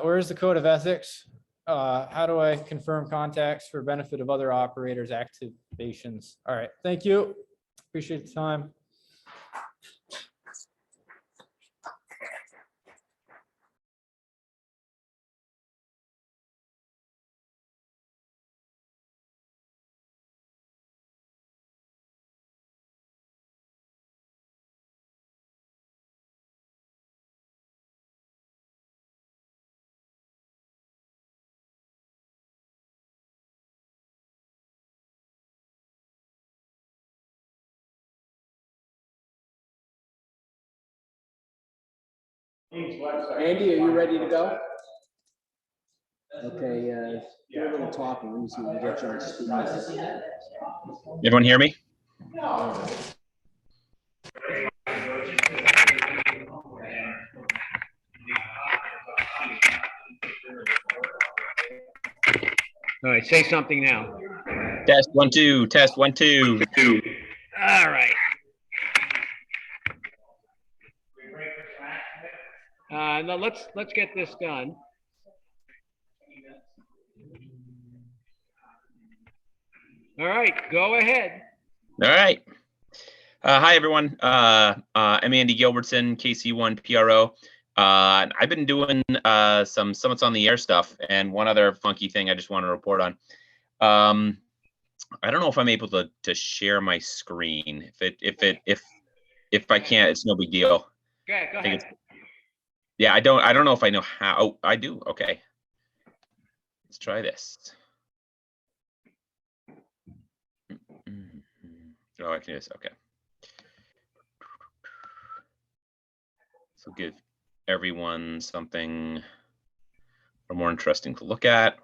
Where's the code of ethics? How do I confirm contacts for benefit of other operators' activations? All right, thank you. Appreciate the time. Andy, are you ready to go? Okay, do a little talking. Let me see if we can get you on speaker. Everyone hear me? All right, say something now. Test 1 2. Test 1 2. All right. Now let's get this done. All right, go ahead. All right. Hi, everyone. I'm Andy Gilbertson, KC1 PRO. I've been doing some Summits on the Air stuff, and one other funky thing I just want to report on. I don't know if I'm able to share my screen. If I can't, it's no big deal. Okay, go ahead. Yeah, I don't know if I know how. Oh, I do. Okay. Let's try this. Oh, I can just, okay. So give everyone something more interesting to look at.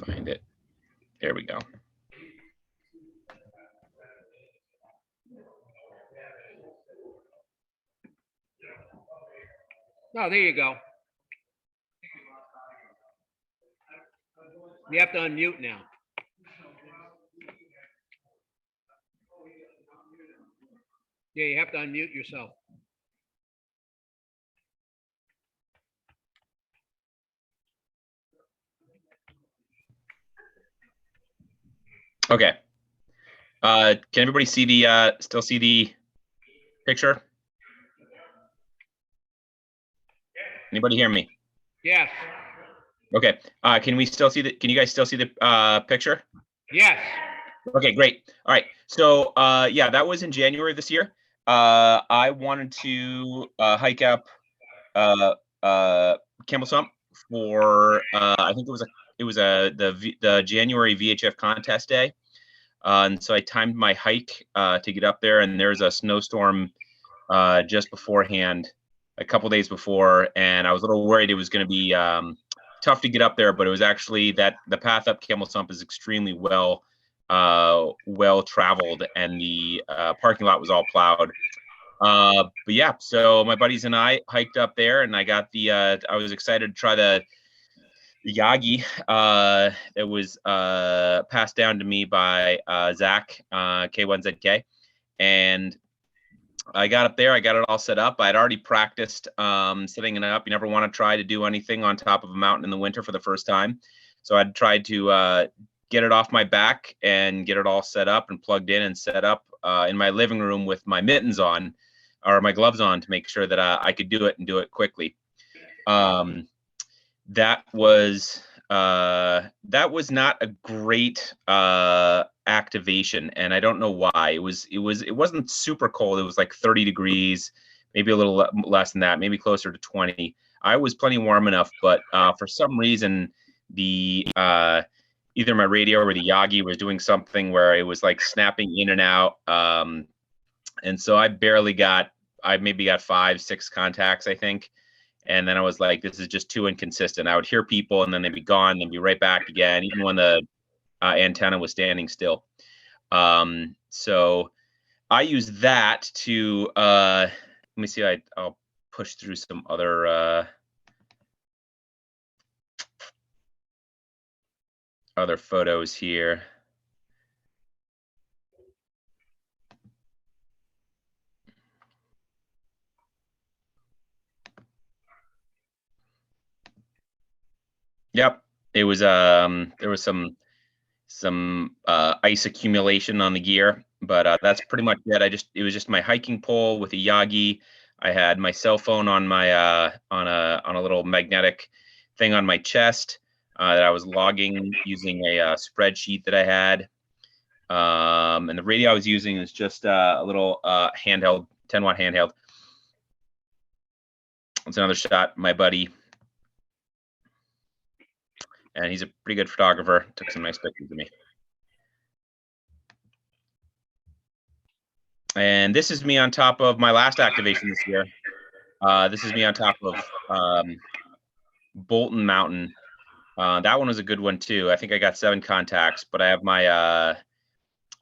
Find it. There we go. Oh, there you go. You have to unmute now. Yeah, you have to unmute yourself. Okay. Can everybody see the still see the picture? Anybody hear me? Yes. Okay. Can we still see the? Can you guys still see the picture? Yes. Okay, great. All right. So yeah, that was in January this year. I wanted to hike up Campbell Sump for I think it was the January VHF contest day. And so I timed my hike to get up there, and there's a snowstorm just beforehand, a couple days before, and I was a little worried it was going to be tough to get up there, but it was actually that the path up Campbell Sump is extremely well traveled, and the parking lot was all plowed. But yeah, so my buddies and I hiked up there, and I got I was excited to try the Yagi that was passed down to me by Zach, K1ZK. And I got up there, I got it all set up. I'd already practiced setting it up. You never want to try to do anything on top of a mountain in the winter for the first time. So I'd tried to get it off my back and get it all set up and plugged in and set up in my living room with my mittens on, or my gloves on, to make sure that I could do it and do it quickly. That was not a great activation, and I don't know why. It wasn't super cold. It was like 30 degrees, maybe a little less than that, maybe closer to 20. I was plenty warm enough, but for some reason the either my radio or the Yagi was doing something where it was like snapping in and out, and so I maybe got 5-6 contacts, I think. And then I was like, this is just too inconsistent. I would hear people and then they'd be gone, then be right back again, even when the antenna was standing still. So I use that to, let me see, I'll push through some other photos here. Yep, it was there was some ice accumulation on the gear, but that's pretty much it. It was just my hiking pole with a Yagi. I had my cell phone on my on a little magnetic thing on my chest that I was logging using a spreadsheet that I had. And the radio I was using is just a little handheld, 10-watt handheld. It's another shot, my buddy. And he's a pretty good photographer. Took some nice pictures of me. And this is me on top of my last activation this year. This is me on top of Bolton Mountain. That one was a good one too. I think I got 7 contacts, but I have my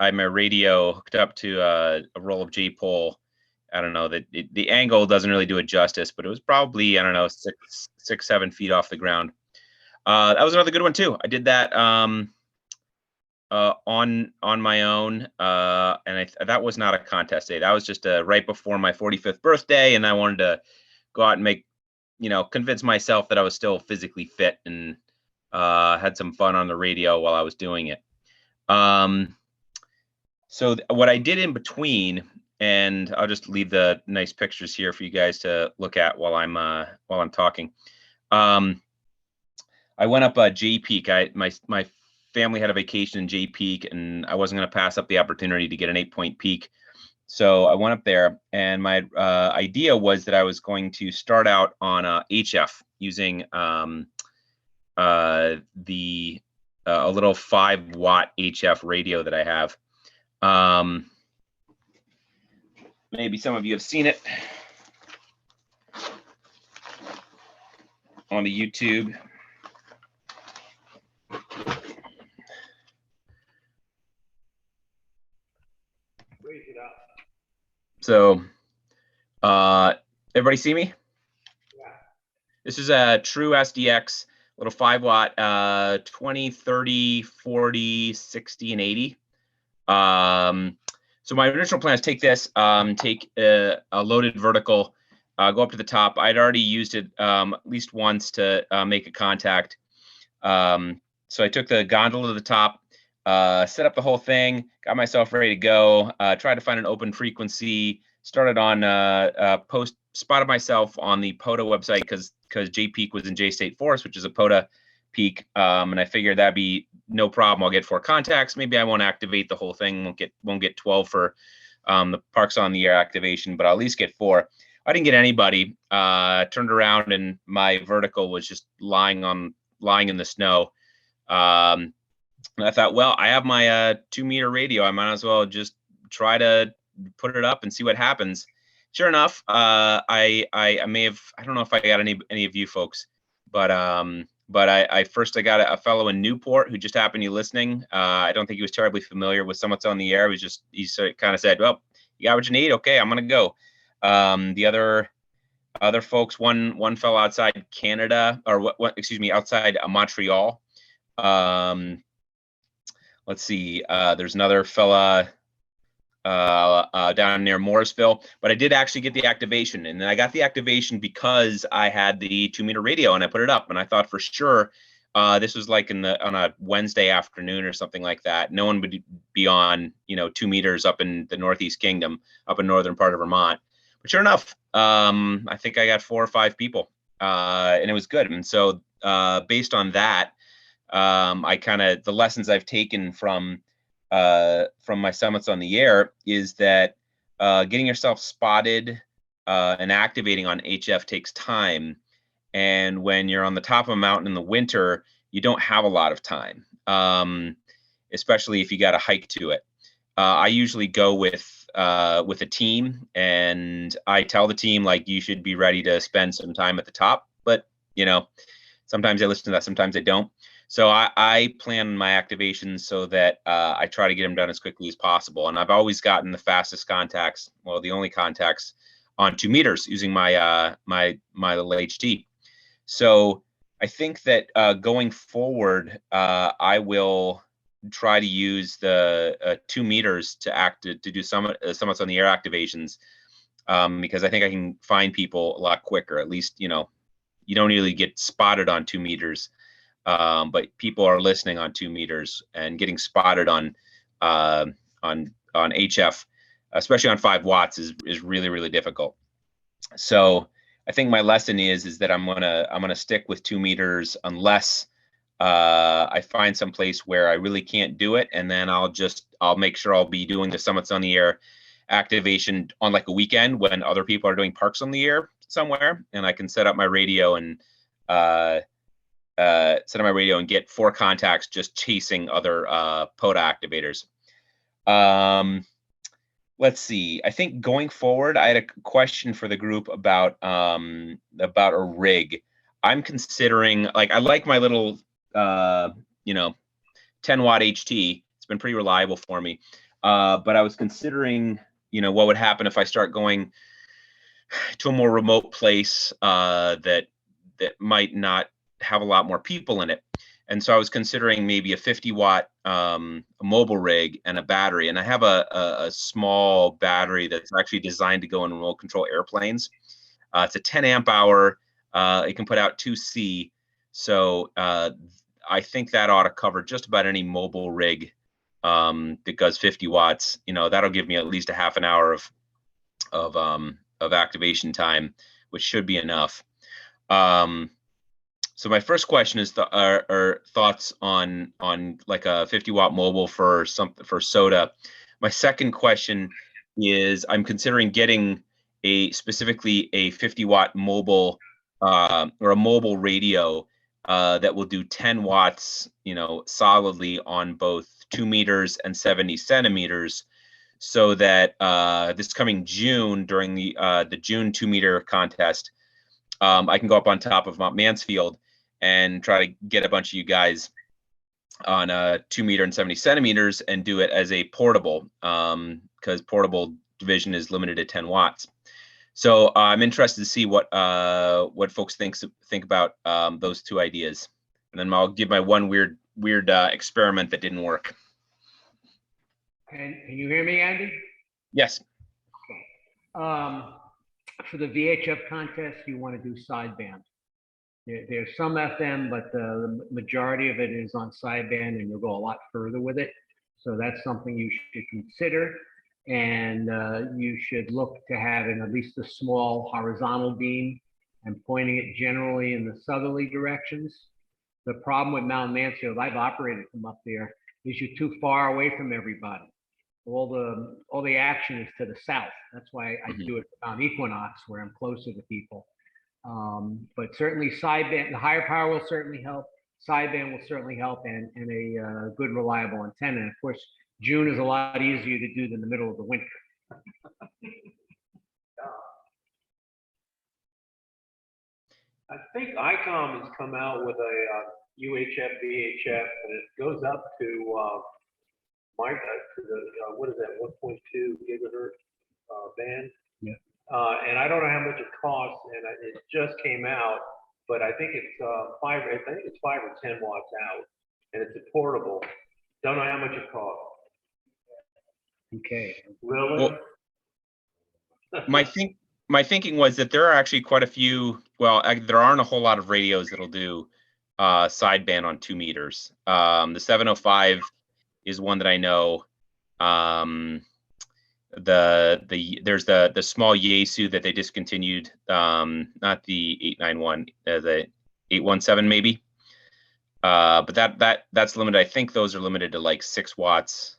radio hooked up to a roll of J pole. I don't know that the angle doesn't really do it justice, but it was probably, I don't know, 6-7 feet off the ground. That was another good one too. I did that on my own, and that was not a contest day. That was just right before my 45th birthday, and I wanted to go out and make, convince myself that I was still physically fit, and had some fun on the radio while I was doing it. So what I did in between, and I'll just leave the nice pictures here for you guys to look at while I'm talking. I went up J Peak. My family had a vacation in J Peak, and I wasn't going to pass up the opportunity to get an 8-point peak. So I went up there, and my idea was that I was going to start out on HF using a little 5-watt HF radio that I have. Maybe some of you have seen it on the YouTube. Raise it up. So, everybody see me? This is a true SDX, little 5-watt, 20, 30, 40, 60, and 80. So my original plan is take this, take a loaded vertical, go up to the top. I'd already used it at least once to make a contact. So I took the gondola to the top, set up the whole thing, got myself ready to go, tried to find an open frequency, started on spotted myself on the POTA website because J-Peak was in J-State Forest, which is a POTA peak, and I figured that'd be no problem. I'll get 4 contacts. Maybe I won't activate the whole thing. Won't get 12 for the Parks on the Air activation, but I'll at least get 4. I didn't get anybody. Turned around and my vertical was just lying in the snow. And I thought, well, I have my 2-meter radio. I might as well just try to put it up and see what happens. Sure enough, I may have, I don't know if I got any of you folks, but I got a fellow in Newport who just happened to be listening. I don't think he was terribly familiar with Summits on the Air. He kind of said, well, you got what you need. Okay, I'm going to go. The other folks, one fell outside Canada, or outside Montreal. Let's see, there's another fella down near Morrisville, but I did actually get the activation, and then I got the activation because I had the 2-meter radio and I put it up, and I thought for sure this was like on a Wednesday afternoon or something like that. No one would be on 2 meters up in the Northeast Kingdom, up in northern part of Vermont. But sure enough, I think I got 4 or 5 people, and it was good. And so based on that, the lessons I've taken from my Summits on the Air is that getting yourself spotted and activating on HF takes time. And when you're on the top of a mountain in the winter, you don't have a lot of time, especially if you got to hike to it. I usually go with a team, and I tell the team, like, you should be ready to spend some time at the top. But, sometimes I listen to that, sometimes I don't. So I plan my activations so that I try to get them done as quickly as possible. And I've always gotten the fastest contacts, well, the only contacts on 2 meters using my my little HT. So I think that going forward, I will try to use the 2 meters to do Summits on the Air activations, because I think I can find people a lot quicker. At least, you don't really get spotted on 2 meters. But people are listening on 2 meters and getting spotted on HF, especially on 5 watts, is really, really difficult. So I think my lesson is that I'm gonna stick with 2 meters unless I find some place where I really can't do it, and then I'll make sure I'll be doing the Summits on the Air activation on like a weekend when other people are doing Parks on the Air somewhere, and I can set up my radio and get 4 contacts just chasing other POTA activators. Let's see. I think going forward, I had a question for the group about a rig. I'm considering, like, I like my little 10-watt HT. It's been pretty reliable for me. But I was considering, what would happen if I start going to a more remote place that might not have a lot more people in it. And so I was considering maybe a 50-watt mobile rig and a battery. And I have a small battery that's actually designed to go in remote control airplanes. It's a 10 amp hour. It can put out 2C. So I think that ought to cover just about any mobile rig that goes 50 watts. That'll give me at least a half an hour of activation time, which should be enough. So my first question is thoughts on like a 50-watt mobile for SOTA. My second question is I'm considering getting specifically a 50-watt mobile or a mobile radio that will do 10 watts, solidly on both 2 meters and 70 centimeters. so that this coming June during the June 2-meter contest, I can go up on top of Mount Mansfield and try to get a bunch of you guys on 2 meter and 70 centimeters and do it as a portable, because portable division is limited to 10 watts. So I'm interested to see what folks think about those two ideas, and then I'll give my one weird experiment that didn't work. Can you hear me, Andy? Yes. For the VHF contest, you want to do sideband. There's some FM, but the majority of it is on sideband, and you'll go a lot further with it. So that's something you should consider. And you should look to having at least a small horizontal beam and pointing it generally in the southerly directions. The problem with Mount Mansfield, I've operated from up there, is you're too far away from everybody. All the action is to the south. That's why I do it around Equinox, where I'm closer to people. But certainly sideband, the higher power will certainly help. Sideband will certainly help, and a good reliable antenna. And of course, June is a lot easier to do than the middle of the winter. I think ICOM has come out with a UHF, VHF, and it goes up to what is that, 1.2 gigahertz band. Yeah. And I don't know how much it costs, and it just came out, but I think it's 5 or 10 watts out, and it's a portable. Don't know how much it costs. Okay. Really? Well, my thinking was that there are actually quite a few. Well, there aren't a whole lot of radios that'll do sideband on 2 meters. The 705 is one that I know. There's the small Yaesu that they discontinued, not the 891, the 817 maybe. But that's limited. I think those are limited to like 6 watts,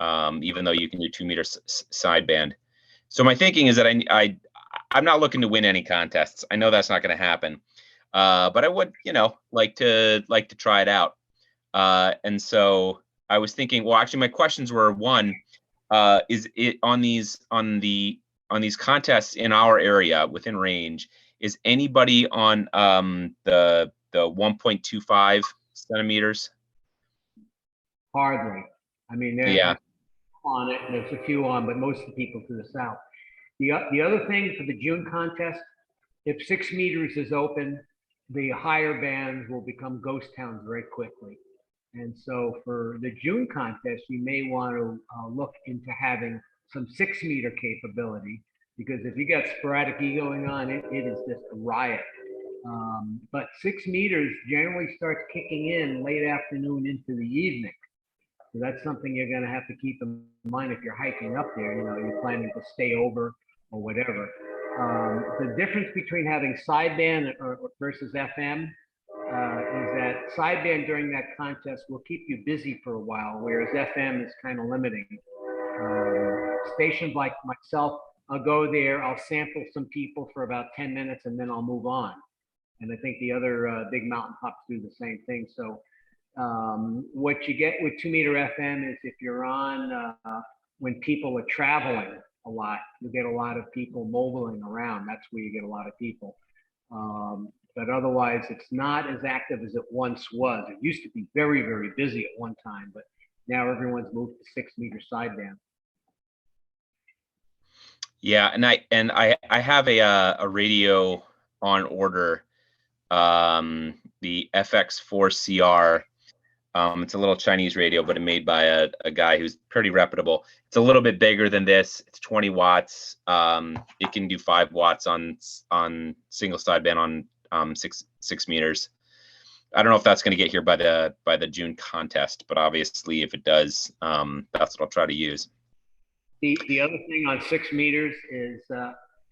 even though you can do 2 meter sideband. So my thinking is that I'm not looking to win any contests. I know that's not going to happen, but I would, like to try it out. And so I was thinking, well, actually, my questions were: one, is it on these contests in our area within range? Is anybody on the 1.25 centimeters? Hardly. I mean, there's Yeah. on it, and there's a few on, but most of the people to the south. The other thing for the June contest, if 6 meters is open, the higher bands will become ghost towns very quickly. And so for the June contest, you may want to look into having some 6 meter capability, because if you got sporadic E going on, it is just a riot. But 6 meters generally starts kicking in late afternoon into the evening. So that's something you're going to have to keep in mind if you're hiking up there. You're planning to stay over or whatever. The difference between having sideband versus FM is that sideband during that contest will keep you busy for a while, whereas FM is kind of limiting. Stations like myself, I'll go there, I'll sample some people for about 10 minutes, and then I'll move on. And I think the other big mountain pops do the same thing. So what you get with 2 meter FM is if you're on when people are traveling a lot, you get a lot of people mobiling around. That's where you get a lot of people. But otherwise, it's not as active as it once was. It used to be very, very busy at one time, but now everyone's moved to 6 meter sideband. Yeah, and I have a radio on order, the FX4CR. It's a little Chinese radio, but made by a guy who's pretty reputable. It's a little bit bigger than this. It's 20 watts. It can do 5 watts on single sideband on 6 meters. I don't know if that's going to get here by the June contest, but obviously if it does, that's what I'll try to use. The other thing on 6 meters is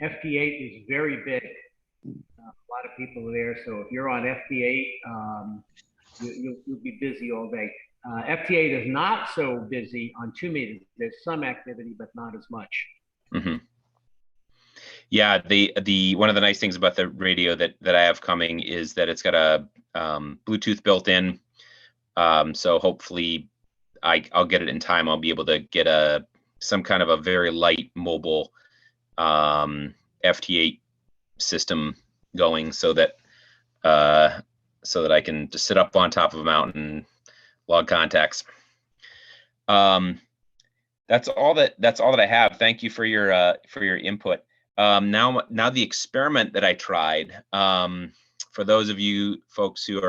FT8 is very big. A lot of people are there, so if you're on FT8, you'll be busy all day. FT8 is not so busy on 2 meters. There's some activity, but not as much. Mm-hmm. Yeah, the one of the nice things about the radio that I have coming is that it's got a Bluetooth built in. So hopefully I'll get it in time. I'll be able to get a some kind of a very light mobile FT8 system going so that I can just sit up on top of a mountain and log contacts. That's all that I have. Thank you for your input. Now the experiment that I tried, for those of you folks who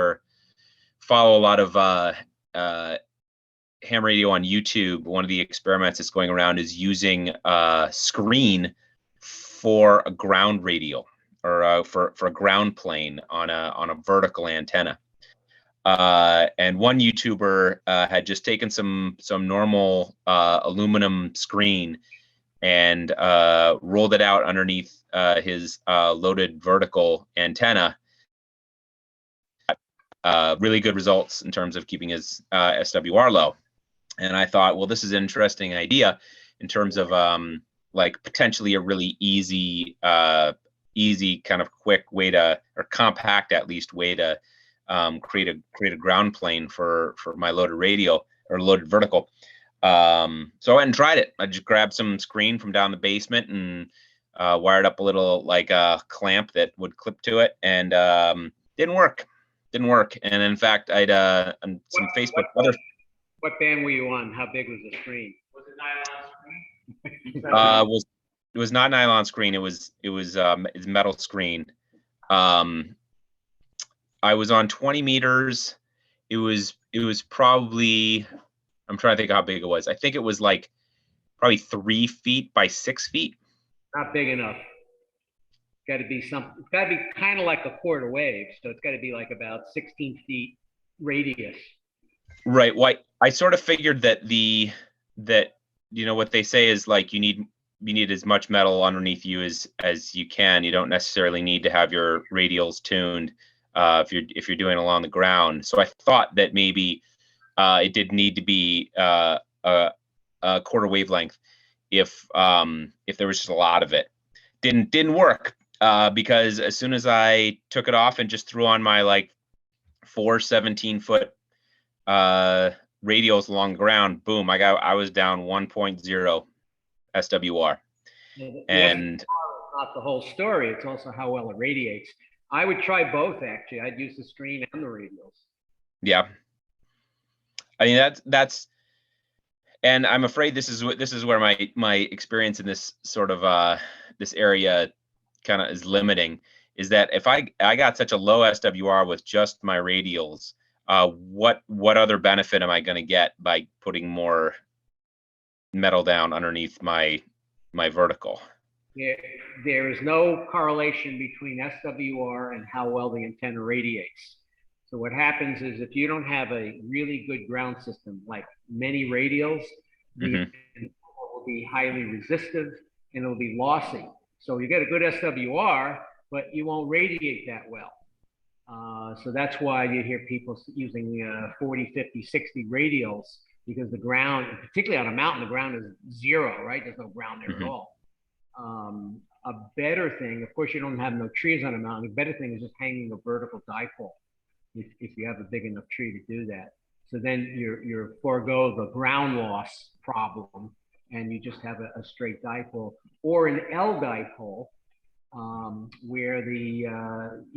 follow a lot of ham radio on YouTube, one of the experiments that's going around is using a screen for a ground radio, or for a ground plane on a vertical antenna. And one YouTuber had just taken some normal aluminum screen and rolled it out underneath his loaded vertical antenna. Really good results in terms of keeping his SWR low. And I thought, well, this is an interesting idea in terms of like potentially a really easy kind of quick way to, or compact at least way to create a ground plane for my loaded radio or loaded vertical. So I went and tried it. I just grabbed some screen from down the basement and wired up a little like a clamp that would clip to it, and didn't work. And in fact, I'd on some Facebook other. What band were you on? How big was the screen? Was it nylon screen? It was not nylon screen. It was metal screen. I was on 20 meters. It was probably, I'm trying to think how big it was. I think it was like probably 3 feet by 6 feet. Not big enough. Got to be it's got to be kind of like a quarter wave. So it's got to be like about 16 feet radius. Right. Well, I sort of figured that what they say is like you need as much metal underneath you as you can. You don't necessarily need to have your radials tuned if you're doing along the ground. So I thought that maybe it did need to be a quarter wavelength if there was just a lot of it. Didn't work because as soon as I took it off and just threw on my like 4 17-foot radials along the ground, boom, I was down 1.0 SWR. And it's not the whole story. It's also how well it radiates. I would try both, actually. I'd use the screen and the radials. Yeah. I mean, that's, and I'm afraid this is where my experience in this sort of this area kind of is limiting, is that if I got such a low SWR with just my radials, what other benefit am I going to get by putting more metal down underneath my vertical? There is no correlation between SWR and how well the antenna radiates. So what happens is if you don't have a really good ground system, like many radials, the antenna will be highly resistive and it'll be lossy. So you get a good SWR, but you won't radiate that well. So that's why you hear people using 40, 50, 60 radials, because the ground, particularly on a mountain, the ground is zero, right? There's no ground there at all. A better thing, of course, you don't have no trees on a mountain. The better thing is just hanging a vertical dipole if you have a big enough tree to do that. So then you forego the ground loss problem and you just have a straight dipole, or an L dipole, where you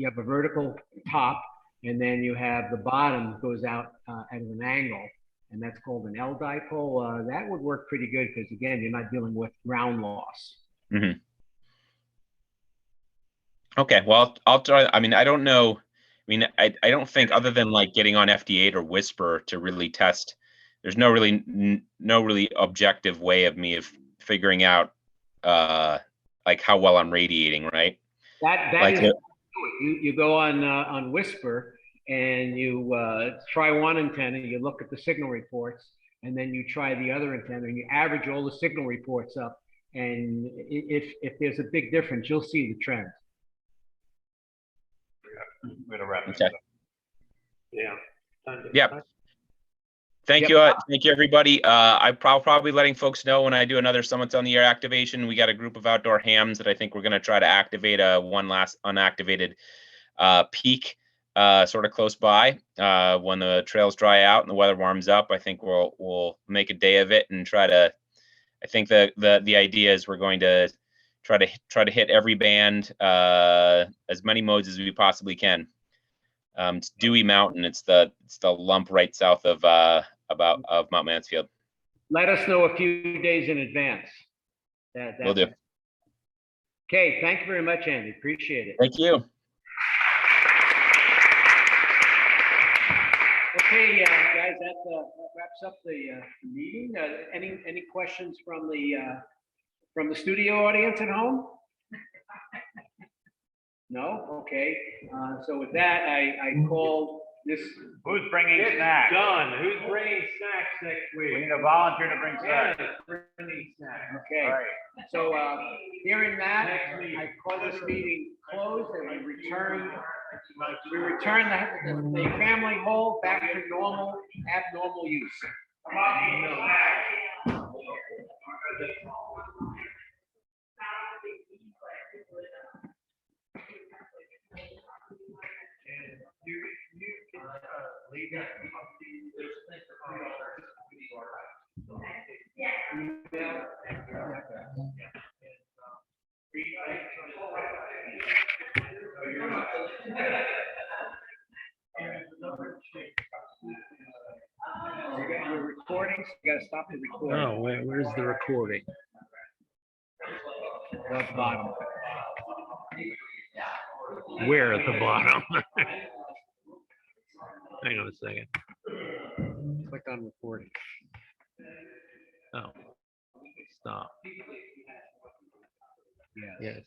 have a vertical top and then you have the bottom goes out at an angle, and that's called an L dipole. That would work pretty good because, again, you're not dealing with ground loss. Mm-hmm. Okay, well, I'll try. I mean, I don't know. I mean, I don't think, other than like getting on FT8 or Whisper to really test, there's no really objective way of figuring out like how well I'm radiating, right? That like is, you go on Whisper and you try one antenna, you look at the signal reports, and then you try the other antenna and you average all the signal reports up. And if there's a big difference, you'll see the trend. We're gonna wrap this Okay. up. Yeah. Yep. Thank you, everybody. I'm probably letting folks know when I do another Summits on the Air activation. We got a group of outdoor hams that I think we're going to try to activate one last unactivated peak sort of close by. When the trails dry out and the weather warms up, I think we'll make a day of it and try to I think the idea is we're going to try to hit every band, as many modes as we possibly can. It's Dewey Mountain. It's the lump right south of Mount Mansfield. Let us know a few days in advance. Will do. Okay, thank you very much, Andy. Appreciate it. Thank you. Okay, guys, that wraps up the meeting. Any questions from the studio audience at home? No? Okay. So with that, I call this. Who's bringing snacks? Done. Who's bringing snacks next We week? need a volunteer to bring snacks. Bringing snacks. Okay. All right. So hearing that, I call this meeting closed and we return the family hall back to normal, abnormal use. You're recording, so you gotta stop the recording. Oh, where's the recording? At the bottom. Where at the bottom? Hang on a second. Click on recording. Oh, stop. Yes. Yes.